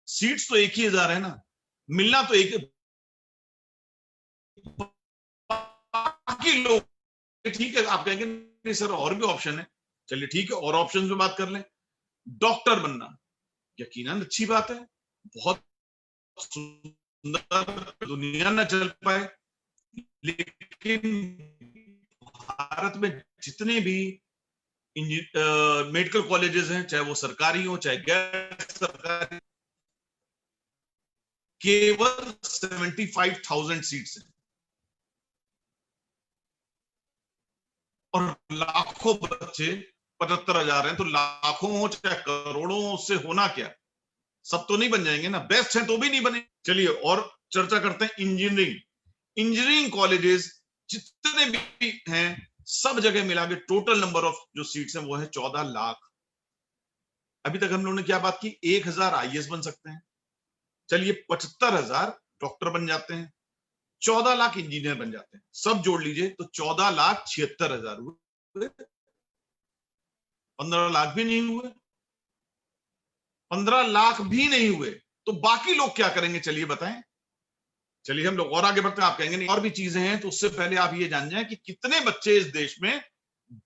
सीट्स तो 1000 है ना, मिलना तो एक, बाकी लोग ठीक है। आप कहेंगे नहीं सर और भी ऑप्शन है, चलिए ठीक है, और ऑप्शन में बात कर लें। डॉक्टर बनना यकीनन अच्छी बात है, बहुत सुंदर, दुनिया न चल पाए, लेकिन भारत में जितने भी मेडिकल कॉलेजेस हैं, चाहे वो सरकारी हो चाहे गैर सरकारी, केवल 75,000 सीट्स हैं, और लाखों बच्चे, 75,000 हैं, तो लाखों हो चाहे करोड़ों हो, उससे होना क्या? सब तो नहीं बन जाएंगे ना, बेस्ट हैं तो भी नहीं बने। चलिए और चर्चा करते हैं इंजीनियरिंग कॉलेजेस जितने भी हैं, सब जगह मिला के टोटल नंबर ऑफ जो सीट्स हैं वो है 14 लाख। अभी तक हम लोगों ने क्या बात की? 1000 आईएएस बन सकते हैं, चलिए 75,000 डॉक्टर बन जाते हैं, 14 लाख इंजीनियर बन जाते हैं, सब जोड़ लीजिए तो 14,76,000 हुए। 15 लाख भी नहीं हुए, 15 लाख भी नहीं हुए, तो बाकी लोग क्या करेंगे? चलिए बताएं। चलिए हम लोग और आगे बढ़ते हैं। आप कहेंगे नहीं और भी चीजें हैं, तो उससे पहले आप ये जान जाएं कि कितने बच्चे इस देश में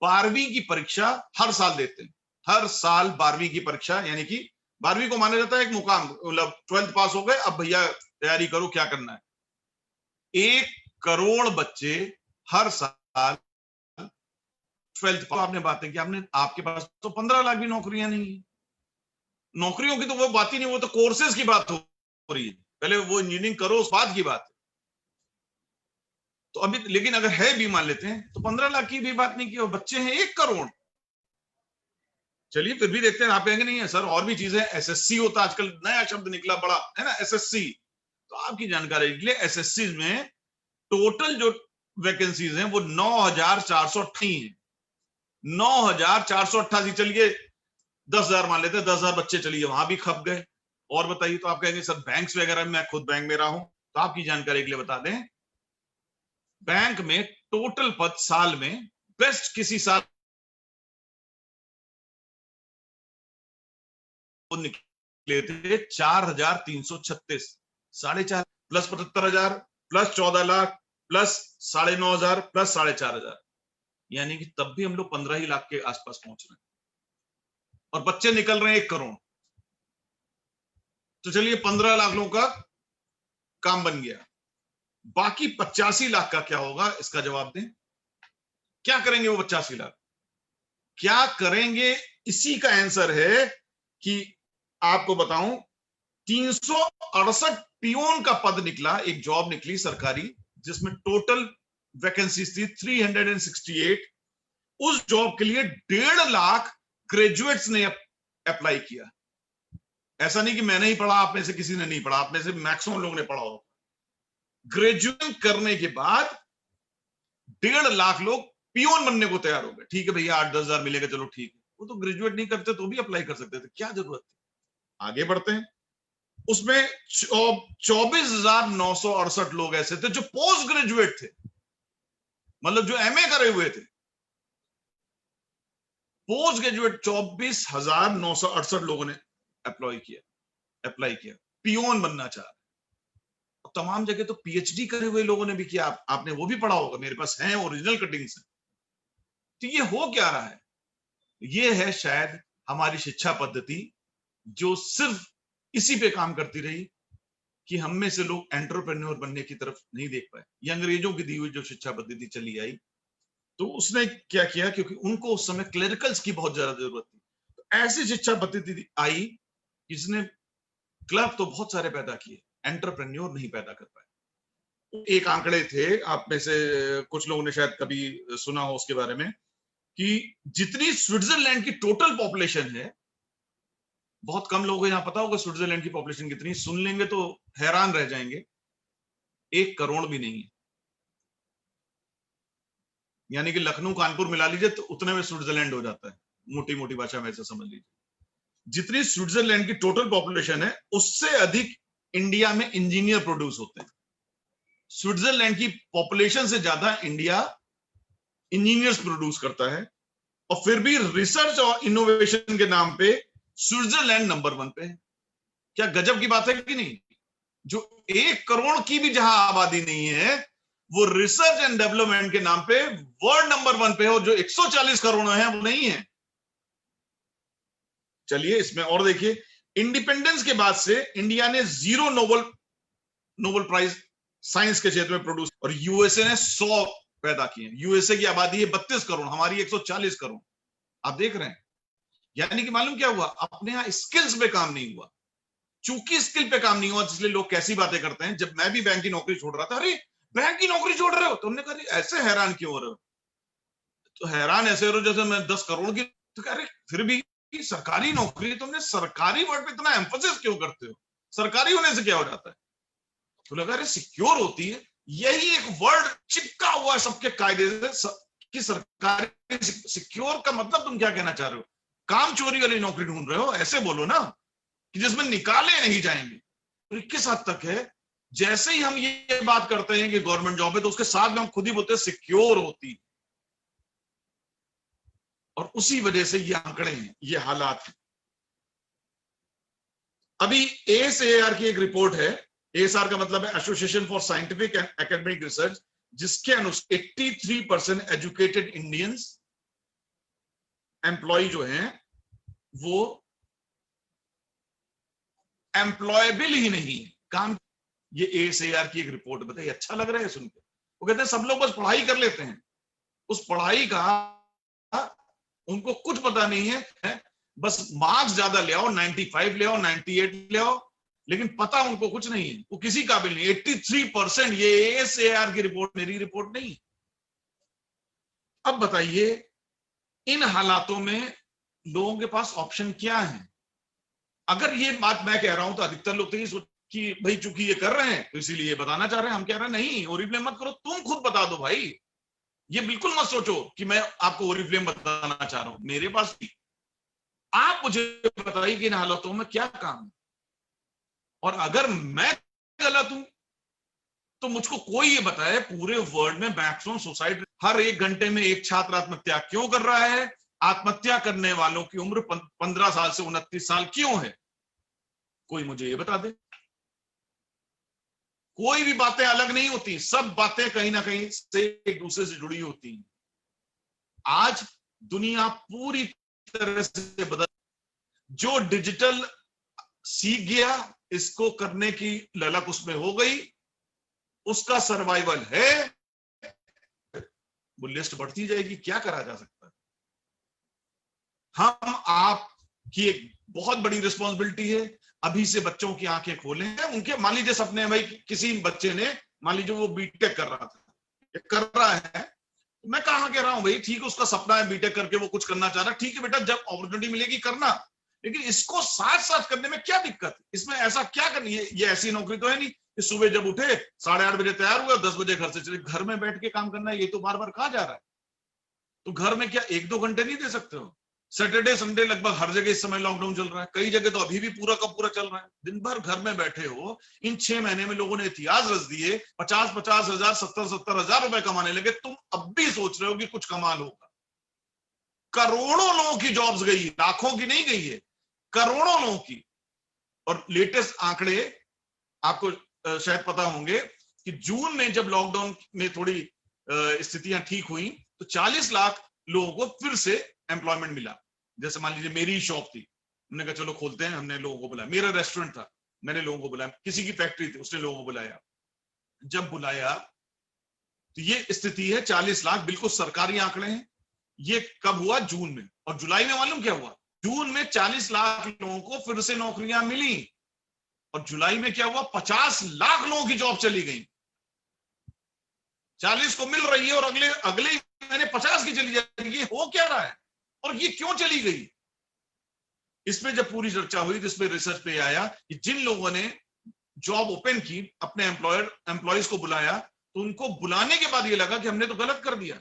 12वीं की परीक्षा हर साल देते हैं। हर साल 12वीं की परीक्षा, यानी कि 12वीं को माना जाता है एक मुकाम, मतलब 12th पास हो गए, अब भैया तैयारी करो क्या करना है। 1 करोड़ बच्चे हर साल 12th पास। आपने बातें की, आपके पास तो 15 लाख भी नौकरियां नहीं है। नौकरियों की तो वो बात ही नहीं, वो तो कोर्सेज की बात हो रही है, पहले वो इंजीनियरिंग करो उस बात की बात है। तो अभी लेकिन अगर है भी मान लेते हैं, तो 15 लाख की भी बात नहीं की, और बच्चे हैं 1 करोड़। चलिए फिर भी देखते हैं। आप कहेंगे नहीं है सर और भी चीजें, एसएससी होता, आजकल नया शब्द निकला बड़ा है ना, एसएससी। तो आपकी जानकारी के लिए एसएससी में टोटल जो वैकेंसीज हैं वो 9,488 है। 9,488। चलिए 10,000 मान लेते हैं, 10,000 बच्चे चलिए वहां भी खप गए। और बताइए, तो आप कहेंगे सर बैंक्स वगैरह में, मैं खुद बैंक में रहा हूं, तो आपकी जानकारी के लिए बता दें, बैंक में टोटल पद साल में बेस्ट किसी साल निकले थे 4,336, 4.5 plus 75,000 plus 14 lakh plus 9,500 plus 4,500, यानी कि तब भी हम लोग 15 ही लाख के आसपास पहुंच रहे हैं, और बच्चे निकल रहे हैं 1 करोड़। तो चलिए 15 लाख लोगों का काम बन गया, बाकी 85 लाख का क्या होगा? इसका जवाब दें। क्या करेंगे वो 85 लाख? क्या करेंगे? इसी का आंसर है कि आपको बताऊं, 368 पियोन का पद निकला, एक जॉब निकली सरकारी, जिसमें टोटल वैकेंसीज थी 368। उस जॉब के लिए 1.5 लाख ग्रेजुएट्स ने अप्लाई किया। ऐसा नहीं कि मैंने ही पढ़ा, आप में से किसी ने नहीं पढ़ा, आप में से मैक्सिमम लोगों ने पढ़ा हो। ग्रेजुएशन करने के बाद 1.5 लाख लोग पियोन बनने को तैयार हो गए। ठीक है भैया 8-10 हजार मिलेगा, चलो ठीक है, वो तो ग्रेजुएट नहीं करते तो भी अप्लाई कर सकते थे, क्या जरूरत थी? आगे बढ़ते हैं। उसमें 24,968 लोग ऐसे थे जो पोस्ट ग्रेजुएट थे, मतलब जो एमए करे हुए थे, पोस्ट ग्रेजुएट 24,968 लोगों ने अप्लाई किया। पियोन बनना चाह रहे, तमाम जगह तो पीएचडी करे हुए लोगों ने भी किया। आपने वो भी पढ़ा होगा, मेरे पास है ओरिजिनल कटिंग्स। तो ये हो क्या रहा है? ये है शायद हमारी शिक्षा पद्धति जो सिर्फ इसी पे काम करती रही कि हम में से लोग एंटरप्रेन्योर बनने की तरफ नहीं देख पाए। ये अंग्रेजों की दी हुई जो शिक्षा पद्धति चली आई, तो उसने क्या किया, क्योंकि उनको उस समय क्लेरिकल्स की बहुत ज्यादा जरूरत थी, तो ऐसी शिक्षा पद्धति आई जिसने क्लर्क तो बहुत सारे पैदा किए, एंटरप्रेन्योर नहीं पैदा कर पाए। एक आंकड़े थे, आप में से कुछ लोगों ने शायद कभी सुना हो उसके बारे में, कि जितनी स्विट्जरलैंड की टोटल पॉपुलेशन है, बहुत कम लोगों को यहाँ पता होगा स्विट्जरलैंड की पॉपुलेशन कितनी, सुन लेंगे तो हैरान रह जाएंगे, 1 करोड़ भी नहीं है। यानी कि लखनऊ कानपुर मिला लीजिए तो उतने में स्विट्जरलैंड हो जाता है, मोटी मोटी भाषा में ऐसे समझ लीजिए। जितनी स्विट्जरलैंड की टोटल पॉपुलेशन है, उससे अधिक इंडिया में इंजीनियर प्रोड्यूस होते हैं। स्विट्जरलैंड की पॉपुलेशन से ज्यादा इंडिया इंजीनियर्स प्रोड्यूस करता है, और फिर भी रिसर्च और इनोवेशन के नाम पे स्विट्जरलैंड नंबर 1 पे है। क्या गजब की बात है कि नहीं? जो 1 करोड़ की भी जहां आबादी नहीं है, वो रिसर्च एंड डेवलपमेंट के नाम पे वर्ल्ड नंबर 1 पे है, और जो 140 करोड़ है वो नहीं है। चलिए इसमें और देखिए, इंडिपेंडेंस के बाद से इंडिया ने 0 नोबेल प्राइज साइंस के क्षेत्र में प्रोड्यूस, और यूएसए ने 100 पैदा किए। यूएसए की आबादी है 32 करोड़, हमारी 140 करोड़। आप देख रहे हैं, यानी कि मालूम क्या हुआ, अपने यहां स्किल्स पे काम नहीं हुआ। चूंकि स्किल पे काम नहीं हुआ, इसलिए लोग कैसी बातें करते हैं। जब मैं भी बैंक की नौकरी छोड़ रहा था, अरे बैंक की नौकरी छोड़ रहे हो, तो हमने कहा ऐसे हैरान क्यों हो रहे हो? तो हैरान ऐसे हो रहे हो जैसे मैं 10 करोड़ की, तो कह रहे फिर भी सरकारी नौकरी, तुमने सरकारी वर्ड पे इतना एम्फोसिस क्यों करते हो? सरकारी होने से क्या हो जाता है? तो लगा अरे सिक्योर होती है, यही एक वर्ड चिपका हुआ है सबके कायदे से कि सरकारी सिक्योर का मतलब तुम क्या कहना चाह रहे हो? काम चोरी वाली नौकरी ढूंढ रहे हो, ऐसे बोलो ना, कि जिसमें निकाले नहीं जाएंगे। तो किस हद तक है, जैसे ही हम ये बात करते हैं कि गवर्नमेंट जॉब है, तो उसके साथ में हम खुद ही बोलते हैं सिक्योर होती, और उसी वजह से ये आंकड़े हैं, ये हालात हैं। अभी ASAR की एक रिपोर्ट है, ASAR का मतलब है association for scientific and academic research, जिसके अनुसार 83% एजुकेटेड इंडियंस एम्प्लॉय जो हैं वो एम्प्लॉयबल ही नहीं है, काम। ये ASAR की एक रिपोर्ट, बताइए अच्छा लग रहा है सुनकर। वो कहते हैं सब लोग बस पढ़ाई कर लेते हैं, उस पढ़ाई का उनको कुछ पता नहीं है, बस मार्क्स ज्यादा ले आओ, 95 ले आओ, 98 ले आओ, लेकिन पता उनको कुछ नहीं है, वो किसी काबिल नहीं। 83%, ये ASAR की रिपोर्ट, मेरी रिपोर्ट नहीं। अब बताइए इन हालातों में लोगों के पास ऑप्शन क्या है? अगर ये बात मैं कह रहा हूं तो अधिकतर लोग तो ये सोच कि भाई चूंकि ये कर रहे हैं तो इसीलिए ये बताना चाह रहे हैं। हम कह रहे हैं नहीं, ओरिफ्लेम मत करो, तुम खुद बता दो भाई। ये बिल्कुल मत सोचो कि मैं आपको ओरिफ्लेम बताना चाह रहा हूं, मेरे पास भी। आप मुझे बताइए कि इन हालातों में क्या काम है, और अगर मैं गलत हूं तो मुझको कोई ये बताए पूरे वर्ल्ड में मैक्सिमम सोसाइटी हर 1 घंटे में एक छात्र आत्महत्या क्यों कर रहा है? आत्महत्या करने वालों की उम्र 15 साल से 29 साल क्यों है? कोई मुझे ये बता दे। कोई भी बातें अलग नहीं होती, सब बातें कहीं ना कहीं से एक दूसरे से जुड़ी होती हैं। आज दुनिया पूरी तरह से बदल, जो डिजिटल सीख गया, इसको करने की ललक उसमें हो गई, उसका सर्वाइवल है, वो लिस्ट बढ़ती जाएगी, क्या करा जा सकता है? हम आपकी एक बहुत बड़ी रिस्पॉन्सिबिलिटी है, अभी से बच्चों की आंखें खोलें। उनके मान लीजिए सपने, भाई किसी बच्चे ने मान लीजिए वो बीटेक कर रहा था, कर रहा है, मैं कहां कह रहा हूं भाई ठीक है, उसका सपना है बीटेक करके वो कुछ करना चाह रहा है, ठीक है बेटा, जब अपॉर्चुनिटी मिलेगी करना, लेकिन इसको साथ साथ करने में क्या दिक्कत? इसमें ऐसा क्या करनी है? ये ऐसी नौकरी तो है नहीं कि सुबह जब उठे 8:30 बजे तैयार हुए और 10 बजे घर से चले। घर में बैठ के काम करना है, ये तो बार बार कहा जा रहा है। तो घर में क्या 1-2 घंटे नहीं दे सकते हो? सैटरडे संडे लगभग हर जगह इस समय लॉकडाउन चल रहा है, कई जगह तो अभी भी पूरा का पूरा चल रहा है। दिन भर घर में बैठे हो। इन 6 महीने में लोगों ने इतिहास रच दिए, 50-50 हजार 70-70 हजार रुपए कमाने लगे। तुम अब भी सोच रहे हो कि कुछ कमाल होगा। करोड़ों लोगों की जॉब्स गई, लाखों की नहीं गई है, करोड़ों लोगों की। और लेटेस्ट आंकड़े आपको शायद पता होंगे कि जून में जब लॉकडाउन में थोड़ी स्थितियां ठीक हुई तो 40 लाख लोगों को फिर से एम्प्लॉयमेंट मिला। जैसे मान लीजिए मेरी शॉप थी, हमने कहा चलो खोलते हैं, हमने लोगों को बुलाया। मेरा रेस्टोरेंट था, मैंने लोगों को बुलाया। किसी की फैक्ट्री थी, उसने लोगों को बुलाया। जब बुलाया तो ये स्थिति है 40 लाख, बिल्कुल सरकारी आंकड़े हैं। ये कब हुआ? जून में। और जुलाई में मालूम क्या हुआ? जून में 40 लाख लोगों को फिर से नौकरियां मिली, और जुलाई में क्या हुआ? 50 लाख लोगों की जॉब चली गई। 40 को मिल रही है और अगले अगले महीने 50 की चली जाएगी। ये हो क्या रहा है और ये क्यों चली गई? इसमें जब पूरी चर्चा हुई तो इसमें रिसर्च पे आया कि जिन लोगों ने जॉब ओपन की, अपने एम्प्लॉयज को बुलाया, तो उनको बुलाने के बाद ये लगा कि हमने तो गलत कर दिया।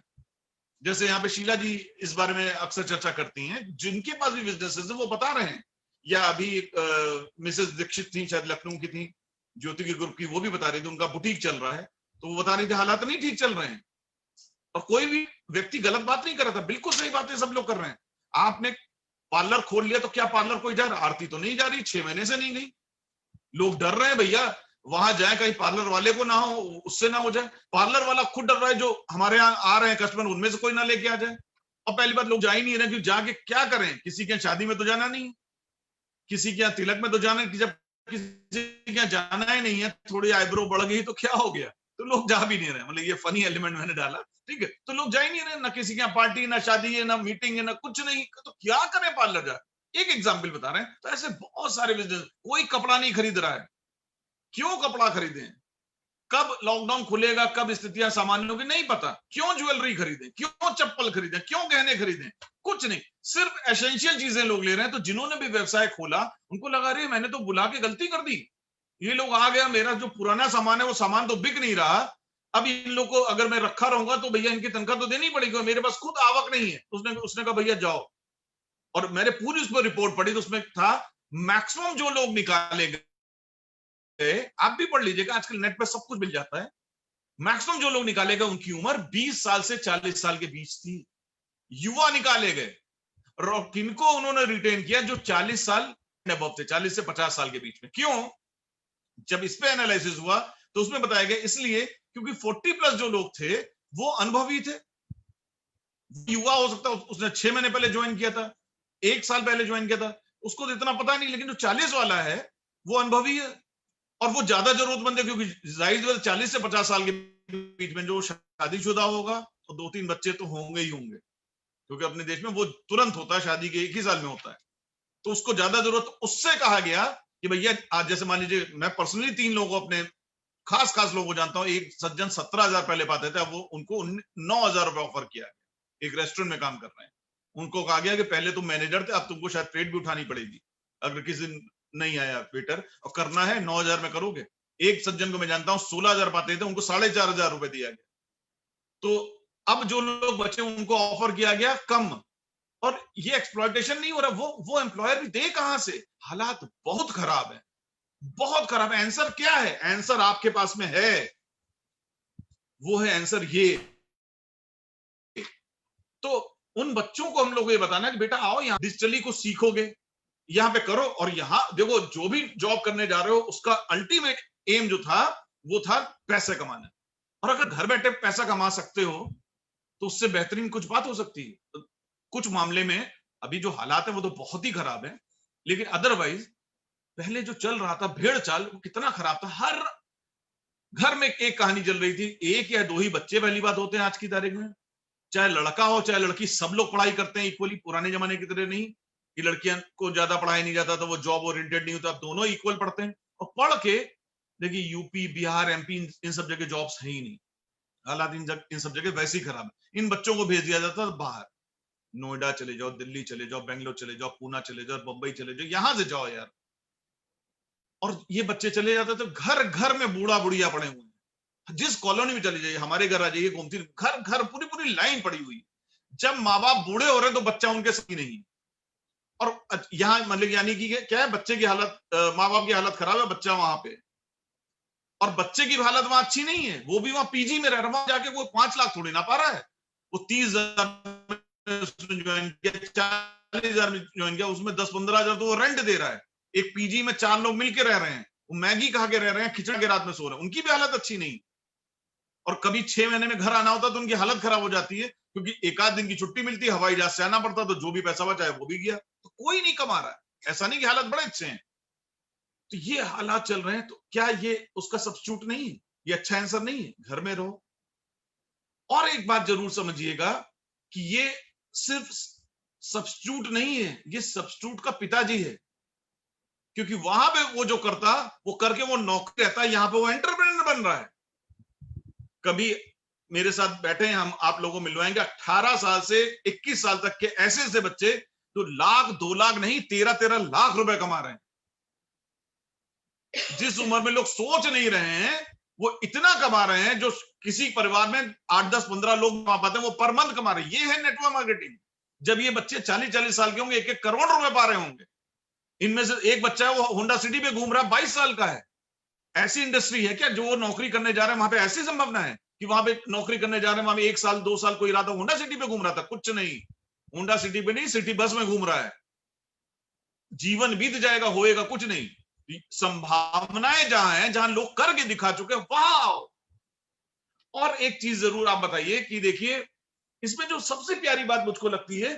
जैसे यहाँ पे शीला जी इस बारे में अक्सर चर्चा करती हैं, जिनके पास भी बिजनेसेस है वो बता रहे हैं, या अभी मिसेस दीक्षित थी, शायद लखनऊ की थी, ज्योति के ग्रुप की, वो भी बता रही थी उनका बुटीक चल रहा है, तो वो बता रही थी हालात नहीं ठीक चल रहे हैं। और कोई भी व्यक्ति गलत बात नहीं कर रहा था, बिल्कुल सही बातें सब लोग कर रहे हैं। आपने पार्लर खोल लिया तो क्या पार्लर कोई जा रहा? आरती तो नहीं जा रही, 6 महीने से नहीं गई। लोग डर रहे हैं भैया, वहां जाए कहीं पार्लर वाले को ना हो, उससे ना हो जाए। पार्लर वाला खुद डर रहा है, जो हमारे यहाँ आ रहे हैं कस्टमर, उनमें से कोई ना लेके आ जाए। और पहली बात, लोग जा ही नहीं रहे, क्योंकि जाके क्या करें? किसी के शादी में तो जाना नहीं, किसी के यहाँ तिलक में तो जाना, जब किसी के यहाँ जाना ही नहीं है, थोड़ी आईब्रो बढ़ गई तो क्या हो गया? तो लोग जा भी नहीं रहे। मतलब ये फनी एलिमेंट मैंने डाला, ठीक है? तो लोग जा ही नहीं रहे, ना किसी के यहाँ पार्टी, ना शादी है, ना मीटिंग है, ना कुछ नहीं, तो क्या करें पार्लर जा? एक एग्जाम्पल बता रहे हैं। तो ऐसे बहुत सारे बिजनेस। कोई कपड़ा नहीं खरीद रहा है, क्यों कपड़ा खरीदें? कब लॉकडाउन खुलेगा, कब स्थितियां सामान्य होगी, नहीं पता। क्यों ज्वेलरी खरीदें, क्यों चप्पल खरीदें, क्यों गहने खरीदें? कुछ नहीं, सिर्फ एसेंशियल चीजें लोग ले रहे हैं। तो जिन्होंने भी व्यवसाय खोला, उनको लगा रही मैंने तो बुला के गलती कर दी, ये लोग आ गया, मेरा जो पुराना सामान है वो सामान तो बिक नहीं रहा, अब इन लोग को अगर मैं रखा रहूंगा तो भैया इनकी तनख्वाह तो देनी पड़ेगी, मेरे पास खुद आवक नहीं है। उसने कहा भैया जाओ। और मैंने पूरी उस पर रिपोर्ट पढ़ी, तो उसमें था मैक्सिमम जो लोग निकाले गए, आप भी पढ़ लीजिएगा, आजकल नेट पे सब कुछ मिल जाता है। मैक्सिमम जो लोग निकाले गए उनकी उम्र 20 साल से 40 साल के बीच थी। युवा निकाले गए। और किनको उन्होंने रिटेन किया? जो 40 साल अबव थे, 40 से 50 साल के बीच में। क्यों? जब इस पे एनालिसिस हुआ तो उसमें बताया गया इसलिए क्योंकि 40 प्लस जो लोग थे वो अनुभवी थे। युवा हो सकता है, उसने 6 महीने पहले ज्वाइन किया था, 1 साल पहले ज्वाइन किया था, उसको तो इतना पता नहीं। लेकिन जो 40 वाला है वो अनुभवी है और वो ज्यादा जरूरतमंद है, क्योंकि जाहिर 40 से 50 साल के बीच में जो शादीशुदा होगा तो 2-3 बच्चे तो होंगे ही होंगे, क्योंकि अपने देश में वो तुरंत होता है, शादी के 1 ही साल में होता है, तो उसको ज्यादा जरूरत। उससे कहा गया कि भैया आज जैसे मान लीजिए, मैं पर्सनली 3 लोगों को, अपने खास लोगों को जानता हूं। एक सज्जन 17,000 पहले पाते थे, अब वो उनको 9,000 रुपए ऑफर किया है। एक रेस्टोरेंट में काम कर रहे हैं, उनको कहा गया कि पहले तुम मैनेजर थे, अब तुमको शायद पेट भी उठानी पड़ेगी अगर किसी दिन नहीं आया वेटर, और करना है 9,000 में करोगे। एक सज्जन को मैं जानता हूं 16,000 पाते थे, उनको 4,500 रुपए दिया गया। तो अब जो लोग बचे उनको ऑफर किया गया कम। और ये एक्सप्लॉयटेशन नहीं हो रहा, वो एम्प्लॉयर भी दे कहां से? हालात बहुत खराब है, बहुत खराब है। आंसर क्या है? आंसर आपके पास में है, वो है आंसर ये। तो उन बच्चों को हम लोग ये बताना कि बेटा आओ यहाँ, डिजिटली को सीखोगे, यहाँ पे करो, और यहाँ देखो जो भी जॉब करने जा रहे हो उसका अल्टीमेट एम जो था वो था पैसे कमाना। और अगर घर बैठे पैसा कमा सकते हो तो उससे बेहतरीन कुछ बात हो सकती है। कुछ मामले में अभी जो हालात है वो तो बहुत ही खराब है, लेकिन अदरवाइज पहले जो चल रहा था भेड़ चाल, वो कितना खराब था। हर घर में एक कहानी चल रही थी, 1 या 2 ही बच्चे पहली बात होते हैं आज की तारीख में, चाहे लड़का हो चाहे लड़की, सब लोग पढ़ाई करते हैं इक्वली। पुराने जमाने की तरह नहीं कि लड़कियां को ज्यादा पढ़ाई नहीं जाता तो वो जॉब ओरिएंटेड नहीं होता, अब दोनों इक्वल पढ़ते हैं। और पढ़ के देखिए यूपी, बिहार, एमपी, इन सब जगह जॉब्स है ही नहीं। हालात इन सब जगह वैसे ही खराब है। इन बच्चों को भेज दिया जाता है बाहर, नोएडा चले जाओ, दिल्ली चले जाओ, बेंगलोर चले जाओ, पूना चले जाओ, बम्बई चले जाओ, यहां से जाओ यार। और ये बच्चे चले जाते तो घर घर में बूढ़ा बुढ़िया पड़े हुए हैं। जिस कॉलोनी में चले जाइए, हमारे घर आ जाइए, गोमती, घर घर पूरी लाइन पड़ी हुई। जब माँ बाप बूढ़े हो रहे हैं तो बच्चा उनके सही नहीं। और यहाँ मतलब यानी कि क्या है, बच्चे की हालत, माँ बाप की हालत खराब है, बच्चा वहां पे, और बच्चे की हालत वहां अच्छी नहीं है, वो भी वहां पीजी में रह रहा है, वहां जाके वो 5 लाख थोड़ी ना पा रहा है, वो 30,000 उसने ज्वाइन किया, 40,000 में ज्वाइन किया, उसमें 10-15,000 तो वो रेंट दे रहा है। एक पीजी में 4 लोग मिलके रह रहे हैं, वो मैगी खा के रह रहे हैं, खिचड़ी के रात में सो रहे हैं, उनकी भी हालत अच्छी नहीं। और कभी 6 महीने में घर आना होता तो उनकी हालत खराब हो जाती है, क्योंकि एक आध दिन की छुट्टी मिलती है, हवाई जहाज से आना पड़ता, तो जो भी पैसा बचा है वो भी गया। तो कोई नहीं कमा रहा है, ऐसा नहीं कि हालत बड़े अच्छे हैं। तो ये हालात चल रहे हैं, तो क्या ये उसका सब्स्टिट्यूट नहीं है? ये अच्छा आंसर नहीं है? घर में रहो। और एक बात जरूर समझिएगा कि ये सिर्फ सब्स्टिट्यूट नहीं है, ये सब्स्टिट्यूट का पिताजी है, क्योंकि वहां पे वो जो करता वो करके वो नौकरी रहता है, यहां पे वो एंटरप्रेन्योर बन रहा है। कभी मेरे साथ बैठे हैं हम, आप लोगों को मिलवाएंगे 18 साल से 21 साल तक के ऐसे ऐसे बच्चे जो लाख 2 लाख नहीं 13-13 लाख रुपए कमा रहे हैं। जिस उम्र में लोग सोच नहीं रहे हैं वो इतना कमा रहे हैं, जो किसी परिवार में 8-10-15 लोग कमा पाते हैं वो पर मंथ कमा रहे हैं। ये है नेटवर्क मार्केटिंग। जब ये बच्चे 40-40 साल के होंगे, 1-1 करोड़ रुपए पा रहे होंगे। इनमें से एक बच्चा है वो होंडा सिटी पे घूम रहा है, 22 साल का है। ऐसी इंडस्ट्री है क्या जो वो नौकरी करने जा रहे हैं? वहां पे ऐसी संभावना है कि वहां पे नौकरी करने जा रहे हैं, वहां पे 1 साल 2 साल कोई रहा था, होंडा सिटी पे घूम रहा था? कुछ नहीं, होंडा सिटी पे नहीं, सिटी बस में घूम रहा है। जीवन बीत जाएगा, होएगा कुछ नहीं। संभावनाएं जहां हैं, जहां लोग करके दिखा चुके हैं, वाह। और एक चीज जरूर आप बताइए कि देखिए इसमें जो सबसे प्यारी बात मुझको लगती है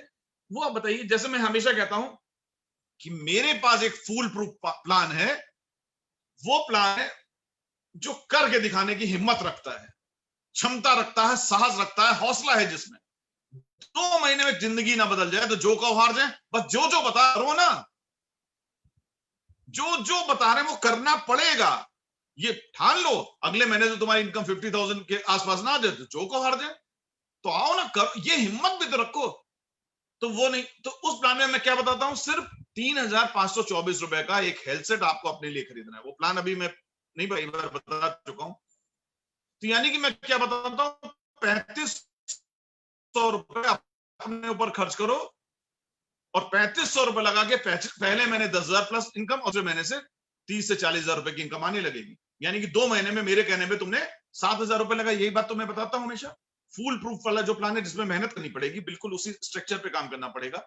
वो आप बताइए। जैसे मैं हमेशा कहता हूं कि मेरे पास एक फूल प्रूफ प्लान है, वो प्लान है जो करके दिखाने की हिम्मत रखता है, क्षमता रखता है, साहस रखता है, हौसला है, जिसमें 2 महीने में जिंदगी ना बदल जाए तो जो कहो हार जाए, बस जो बता रहे ना, जो बता रहे हैं वो करना पड़ेगा। ये ठान लो अगले महीने से तुम्हारी इनकम 50,000 के आसपास ना आ जाए तो जो कहो हार जाए, तो आओ ना, कर, ये हिम्मत भी तो रखो। तो वो नहीं, तो उस प्लान में मैं क्या बताता हूं, सिर्फ 3,524 रुपए का एक हेल्थ सेट आपको अपने लिए खरीदना है। वो प्लान अभी मैं नहीं भाई बार बता चुका हूं। तो यानी कि मैं क्या बताता हूं, 3,500 रुपए अपने ऊपर खर्च करो और 3,500 रुपए लगा के पहले महीने 10,000 प्लस इनकम, और दूसरे महीने से 30 से 40,000 रुपए की इनकम आने लगेगी। यानी कि 2 महीने में मेरे कहने पे तुमने 7,000 रुपए लगा। यही बात तो मैं बताता हूं हमेशा। फुल प्रूफ वाला जो प्लान है जिसमें मेहनत करनी पड़ेगी, बिल्कुल उसी स्ट्रक्चर पे काम करना पड़ेगा,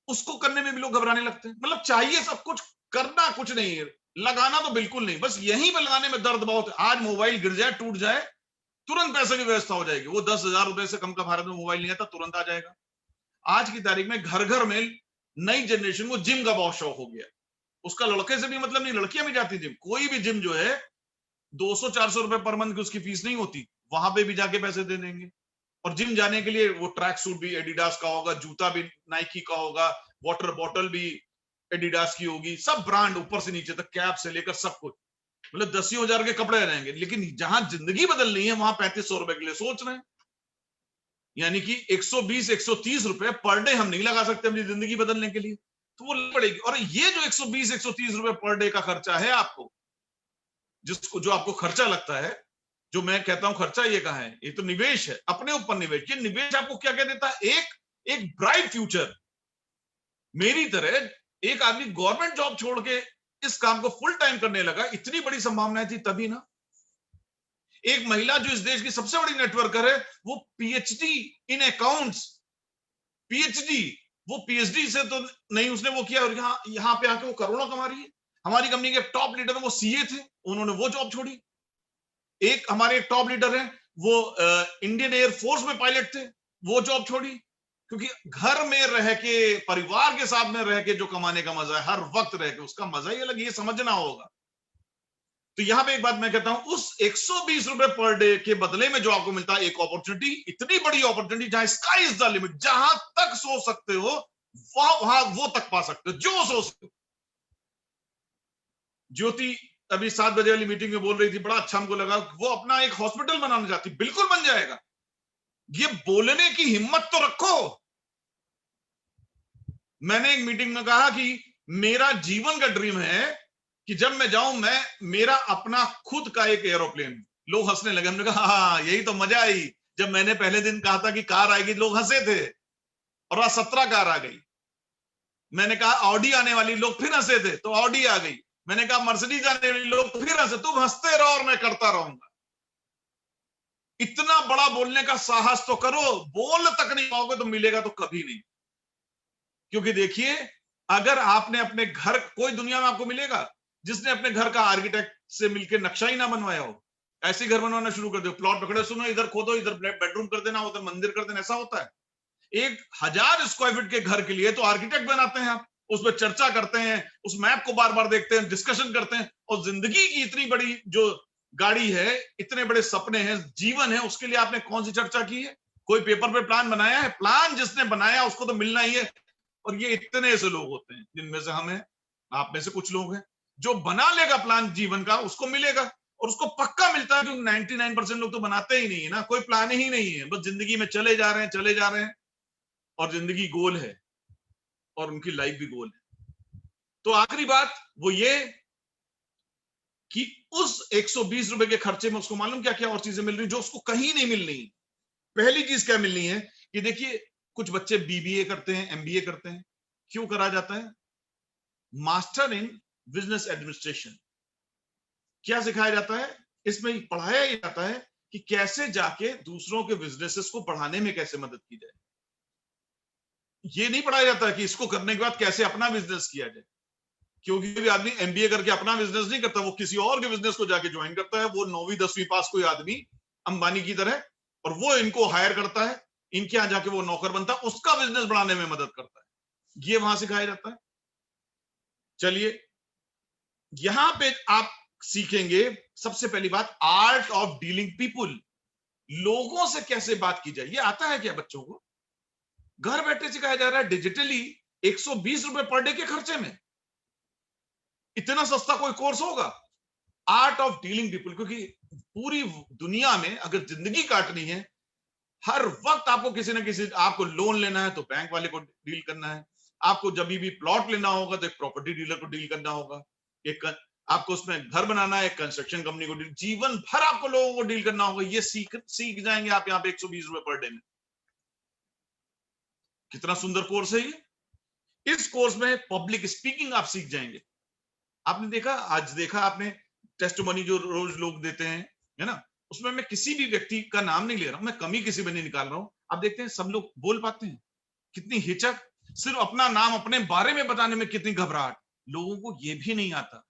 उसको करने में भी लोग घबराने लगते हैं। मतलब चाहिए सब कुछ, करना कुछ नहीं है, लगाना तो बिल्कुल नहीं, बस यहीं पे लगाने में दर्द बहुत है। आज मोबाइल गिर जाए, टूट जाए, तुरंत पैसे की व्यवस्था हो जाएगी। वो 10,000 रुपए से कम का भारत में मोबाइल नहीं आता, तुरंत आ जाएगा। आज की तारीख में घर घर में नई जनरेशन को जिम का बहुत शौक हो गया। उसका लड़के से भी मतलब नहीं, लड़कियां भी जाती जिम। कोई भी जिम जो है 200-400 रुपए पर मंथ की उसकी फीस नहीं होती, वहां पे भी जाके पैसे दे देंगे। और जिम जाने के लिए वो ट्रैक सूट भी एडिडास का होगा, जूता भी नाइकी का होगा, वाटर बॉटल भी एडिडास की होगी, सब ब्रांड ऊपर से नीचे तक, कैप से लेकर सब कुछ। मतलब 10,000 के कपड़े रहेंगे। लेकिन जहां जिंदगी बदलनी है वहां 3,500 रुपए के लिए सोच रहे हैं। यानी कि 120-130 रुपए पर डे हम नहीं लगा सकते अपनी जिंदगी बदलने के लिए, तो वो पड़ेगी। और ये जो 120-130 रुपए पर डे का खर्चा है आपको, जिसको जो आपको खर्चा लगता है, जो मैं कहता हूं खर्चा, ये कहां है? ये तो निवेश है, अपने ऊपर निवेश। ये निवेश आपको क्या क्या देता है? एक ब्राइट फ्यूचर। मेरी तरह एक आदमी गवर्नमेंट जॉब छोड़ के इस काम को फुल टाइम करने लगा, इतनी बड़ी संभावनाएं थी तभी ना। एक महिला जो इस देश की सबसे बड़ी नेटवर्कर है, वो पीएचडी इन अकाउंट्स, पीएचडी, वो पीएचडी से तो नहीं उसने वो किया, और यहां पे आके वो करोड़ों कमा रही है। हमारी कंपनी के टॉप लीडर वो सीए थे, उन्होंने वो जॉब छोड़ी। एक हमारे टॉप लीडर हैं, वो इंडियन एयर फोर्स में पायलट थे, वो जॉब छोड़ी। क्योंकि घर में रह के, परिवार के साथ में रह के जो कमाने का मजा है, हर वक्त रह के, उसका मजा ही अलग, ये समझना होगा। तो यहां पे एक बात मैं कहता हूं, उस 120 रुपए पर डे के बदले में जो आपको मिलता है एक अपॉर्चुनिटी, इतनी बड़ी अपॉर्चुनिटी, जहां स्काई इज द लिमिट, जहां तक सोच सकते हो वहां वो तक पा सकते हो, जो सोच सकते हो। ज्योति अभी 7 बजे वाली मीटिंग में बोल रही थी, बड़ा अच्छा हमको लगा, वो अपना एक हॉस्पिटल बनाना चाहती। बिल्कुल बन जाएगा। ये बोलने की हिम्मत तो रखो। मैंने एक मीटिंग में कहा कि मेरा जीवन का ड्रीम है कि जब मैं जाऊं, मेरा अपना खुद का एक एरोप्लेन। लोग हंसने लगे। हमने कहा हाँ, यही तो मजा आई। जब मैंने पहले दिन कहा था कि कार आएगी, लोग हंसे थे, और आज 17 कार आ गई। मैंने कहा ऑडी आने वाली, लोग फिर हंसे थे, तो ऑडी आ गई। मैंने कहा मर्सिडीज आने वाली, लोग फिर हंसे। तुम हंसते रहो और मैं करता रहूंगा। इतना बड़ा बोलने का साहस तो करो, बोल तक नहीं पाओगे तो मिलेगा तो कभी नहीं। क्योंकि देखिए, अगर आपने अपने घर, कोई दुनिया में आपको मिलेगा जिसने अपने घर का आर्किटेक्ट से मिलकर नक्शा ही ना बनवाया हो। ऐसे घर बनवाना शुरू कर दो, प्लॉट पकड़े, सुनो इधर खोदो, इधर बेडरूम कर देना, उधर मंदिर कर देना, ऐसा होता है। 1000 स्क्वायर फीट के घर के लिए तो आर्किटेक्ट बनाते हैं आप, उसमें चर्चा करते हैं, उस मैप को बार बार देखते हैं, डिस्कशन करते हैं। और जिंदगी की इतनी बड़ी जो गाड़ी है, इतने बड़े सपने हैं, जीवन है, उसके लिए आपने कौन सी चर्चा की है? कोई पेपर पे प्लान बनाया है? प्लान जिसने बनाया उसको तो मिलना ही है। और ये इतने ऐसे लोग होते हैं, जिनमें से हम हैं, आप में से कुछ लोग हैं, जो बना लेगा प्लान जीवन का, उसको मिलेगा। और उसको पक्का मिलता है, क्योंकि 99% लोग तो बनाते ही नहीं है ना, कोई प्लान ही नहीं है, बस जिंदगी में चले जा रहे हैं। और जिंदगी गोल है और उनकी लाइफ भी गोल है। तो आखिरी बात वो ये कि उस 120 रुपए के खर्चे में उसको मालूम क्या क्या और चीजें मिल रही जो उसको कहीं नहीं मिल रही। पहली चीज क्या मिलनी है कि देखिए, कुछ बच्चे बीबीए करते हैं, एमबीए करते हैं। क्यों करा जाता है? Master in business administration. क्या सिखाया जाता है? इसमें पढ़ाया जाता है कि कैसे जाके दूसरों के बिजनेसेस को बढ़ाने में कैसे मदद की जाए। ये नहीं पढ़ाया जाता कि इसको करने के बाद कैसे अपना बिजनेस किया जाए। क्योंकि भी आदमी एमबीए करके अपना बिजनेस नहीं करता, वो किसी और के बिजनेस को जाके ज्वाइन करता है। वो 9वीं 10वीं पास कोई आदमी अंबानी की तरह, और वो इनको हायर करता है, इनके यहां जाके वो नौकर बनता है, उसका बिजनेस बढ़ाने में मदद करता है। ये वहां सिखाया जाता है। चलिए, यहां पे आप सीखेंगे सबसे पहली बात, आर्ट ऑफ डीलिंग पीपुल। लोगों से कैसे बात की जाए, ये आता है क्या बच्चों को? घर बैठे सिखाया जा रहा है डिजिटली, 120 रुपए पर डे के खर्चे में। इतना सस्ता कोई कोर्स होगा? Art of dealing people. क्योंकि पूरी दुनिया में अगर जिंदगी काटनी है, हर वक्त आपको किसी ना किसी, आपको लोन लेना है तो बैंक वाले को डील करना है, आपको जब भी प्लॉट लेना होगा तो एक प्रॉपर्टी डीलर को डील करना होगा, एक आपको उसमें घर बनाना है, कंस्ट्रक्शन कंपनी को डील, जीवन भर आपको लोगों को डील करना होगा। ये सीख जाएंगे आप यहाँ पे 120 रुपए पर डे में। कितना सुंदर कोर्स है ये। इस कोर्स में पब्लिक स्पीकिंग आप सीख जाएंगे। आपने देखा, आज देखा आपने टेस्टिमनी जो रोज लोग देते हैं, है ना, उसमें मैं किसी भी व्यक्ति का नाम नहीं ले रहा हूं, मैं कमी किसी में नहीं निकाल रहा हूं। आप देखते हैं सब लोग बोल पाते हैं, कितनी हिचक, सिर्फ अपना नाम अपने बारे में बताने में कितनी घबराहट। लोगों को ये भी नहीं आता।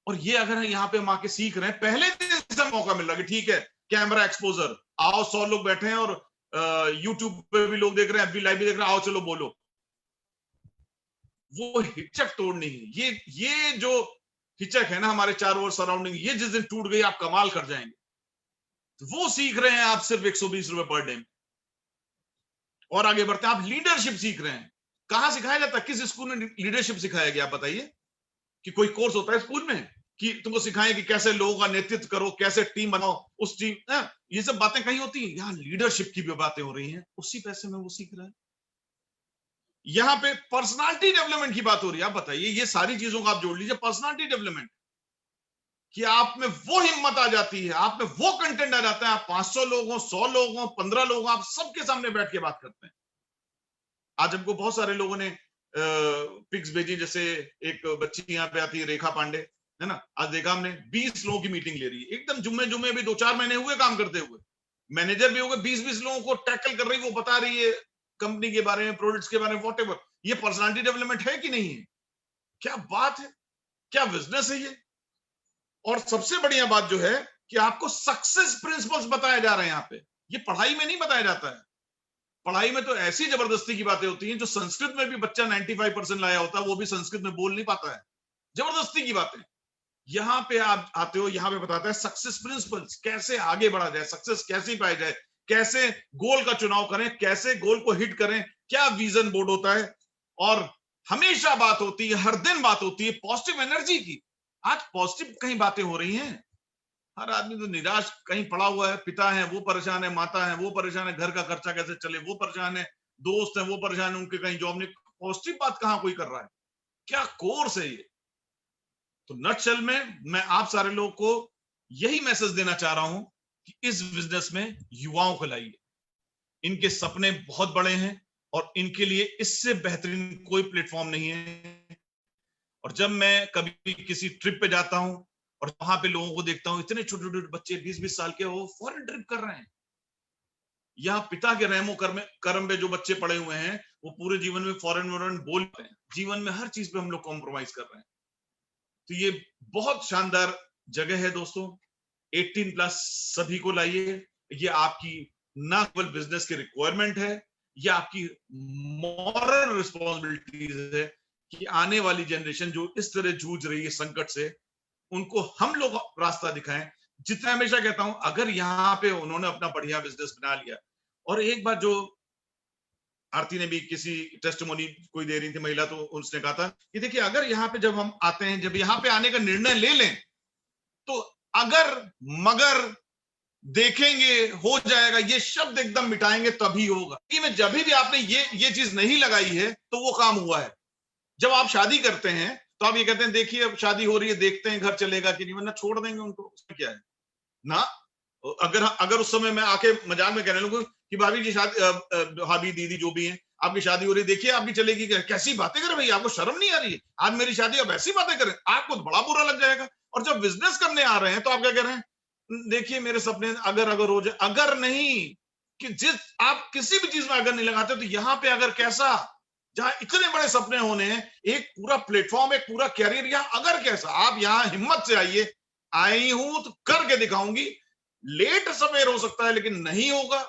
और ये अगर यहाँ पे हम आके सीख रहे हैं, पहले दिन से मौका मिल रहा है कि ठीक है, कैमरा एक्सपोजर, आओ 100 लोग बैठे हैं और यूट्यूब पे भी लोग देख रहे हैं, FB लाइव भी देख रहे हैं, आओ चलो बोलो। वो हिचक तोड़नी है। ये जो हिचक है ना हमारे चारों ओर सराउंडिंग, ये जिस दिन टूट गई आप कमाल कर जाएंगे। तो वो सीख रहे हैं आप सिर्फ 120 रुपए पर डे में। और आगे बढ़ते हैं, आप लीडरशिप सीख रहे हैं। कहां सिखाया जाता है? किस स्कूल में लीडरशिप सिखाया गया? आप बताइए। कि कोई कोर्स होता है स्कूल में कि तुमको सिखाएं कि कैसे लोगों का नेतृत्व करो, कैसे टीम बनाओ, उस टीम, ये सब बातें कहीं होती हैं? यहाँ लीडरशिप की भी बातें हो रही हैं, उसी पैसे में वो सीख रहा है। यहाँ पे पर्सनालिटी डेवलपमेंट की बात हो रही है। आप बताइए, ये सारी चीजों को आप जोड़ लीजिए, पर्सनालिटी डेवलपमेंट, कि आप में वो हिम्मत आ जाती है, आप में वो कंटेंट आ जाता है। आप 500 लोग हो, 100 लोग हो, 15 लोग हो, आप सबके सामने बैठ के बात करते हैं। आज हमको बहुत सारे लोगों ने पिक्स भेजी, जैसे एक बच्ची यहाँ पे आती है, रेखा पांडे, है ना, आज देखा हमने 20 लोगों की मीटिंग ले रही है, एकदम जुम्मे भी 2-4 महीने हुए काम करते हुए, मैनेजर भी हो गए, 20-20 लोगों को टैकल कर रही है, वो बता रही है कंपनी के बारे में, प्रोडक्ट्स के बारे में, व्हाटएवर। ये पर्सनालिटी डेवलपमेंट है कि नहीं है? क्या बात है, क्या बिजनेस है ये। और सबसे बढ़िया बात जो है कि आपको सक्सेस प्रिंसिपल्स बताए जा रहे हैं यहाँ पे। ये पढ़ाई में नहीं बताया जाता है। पढ़ाई में तो ऐसी जबरदस्ती की बातें होती हैं, जो संस्कृत में भी बच्चा 95% लाया होता है, वो भी संस्कृत में बोल नहीं पाता है, जबरदस्ती की बातें। यहाँ पे आप आते हो, यहाँ पे बताता है सक्सेस प्रिंसिपल्स, कैसे आगे बढ़ा जाए, सक्सेस कैसे पाई जाए, कैसे गोल का चुनाव करें, कैसे गोल को हिट करें, क्या विजन बोर्ड होता है। और हमेशा बात होती है, हर दिन बात होती है पॉजिटिव एनर्जी की। आज पॉजिटिव कहीं बातें हो रही हैं। हर आदमी तो निराश कहीं पड़ा हुआ है, पिता है वो परेशान है, माता है वो परेशान है, घर का खर्चा कैसे चले वो परेशान है, दोस्त है वो परेशान है, उनके कहीं जॉब नहीं। पॉजिटिव बात कहां कोई कर रहा है? क्या कोर्स है ये? तो नटशेल में मैं आप सारे लोगों को यही मैसेज देना चाह रहा हूं कि इस बिजनेस में युवाओं को लाइए। इनके सपने बहुत बड़े हैं और इनके लिए इससे बेहतरीन कोई प्लेटफॉर्म नहीं है। और जब मैं कभी किसी ट्रिप पे जाता हूं और वहां पे लोगों को देखता हूँ, इतने छोटे छोटे बच्चे 20-20 साल के, वो फॉरेन ट्रिप कर रहे हैं। यहाँ पिता के रहमो कर्म पे जो बच्चे पड़े हुए हैं, वो पूरे जीवन में फॉरेन बोल रहे हैं। जीवन में हर चीज पे हम लोग कॉम्प्रोमाइज कर रहे हैं। तो ये बहुत शानदार जगह है दोस्तों। 18+ सभी को लाइए। ये आपकी ना केवल बिजनेस की रिक्वायरमेंट है, ये आपकी मॉरल रिस्पॉन्सिबिलिटीज है कि आने वाली जनरेशन जो इस तरह जूझ रही है संकट से, उनको हम लोग रास्ता दिखाएं। जितना हमेशा कहता हूं, अगर यहाँ पे उन्होंने अपना बढ़िया बिजनेस बना लिया, और एक बात जो आरती ने भी किसी टेस्टिमोनी कोई दे रही थी महिला, तो उसने कहा था कि देखिए, अगर यहाँ पे जब हम आते हैं, जब यहाँ पे आने का निर्णय ले लें, तो अगर मगर देखेंगे हो जाएगा, ये शब्द एकदम मिटाएंगे तभी होगा। कि मैं जब भी आपने ये चीज नहीं लगाई है तो वो काम हुआ है। जब आप शादी करते हैं तो आप ये कहते हैं देखिए अब शादी हो रही है, देखते हैं घर चलेगा कि नहीं, वरना छोड़ देंगे उनको, उसमें क्या है ना। अगर उस समय मैं आके मजाक में कहने लगूं कि भाभी जी शादी, भाभी दीदी जो भी हैं, आपकी शादी हो रही है, देखिए आपकी चलेगी, कैसी बातें करें भैया, आपको शर्म नहीं आ रही है, आज मेरी शादी, अब ऐसी बातें करें, आपको बड़ा बुरा लग जाएगा। और जब बिजनेस करने आ रहे हैं तो आप क्या कह रहे हैं, देखिए मेरे सपने अगर हो जाए, अगर नहीं, कि जिस आप किसी भी चीज में अगर नहीं लगाते, तो यहाँ पे अगर कैसा, जहां इतने बड़े सपने होने हैं, एक पूरा प्लेटफॉर्म, एक पूरा कैरियर, यहाँ अगर कैसा, आप यहाँ हिम्मत से आइए, आई हूं तो करके दिखाऊंगी। लेट सवेर हो सकता है लेकिन नहीं होगा,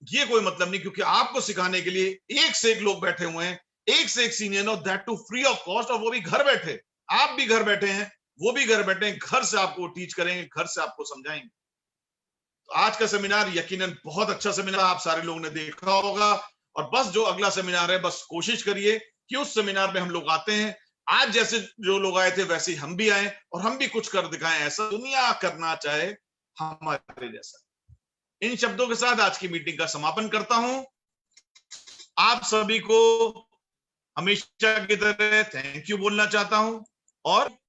ये कोई मतलब नहीं, क्योंकि आपको सिखाने के लिए एक से एक लोग बैठे हुए हैं, एक से एक senior, no that too free of cost, और वो भी घर बैठे। आप भी घर बैठे हैं, वो भी घर बैठे हैं, घर से आपको टीच करेंगे, घर से आपको समझाएंगे। तो आज का सेमिनार यकीनन बहुत अच्छा सेमिनार आप सारे लोगों ने देखा होगा, और बस जो अगला सेमिनार है, बस कोशिश करिए कि उस सेमिनार में हम लोग आते हैं, आज जैसे जो लोग आए थे वैसे हम भी आए, और हम भी कुछ कर दिखाएं, ऐसा दुनिया करना चाहे हमारे जैसा। इन शब्दों के साथ आज की मीटिंग का समापन करता हूं। आप सभी को हमेशा की तरह थैंक यू बोलना चाहता हूं, और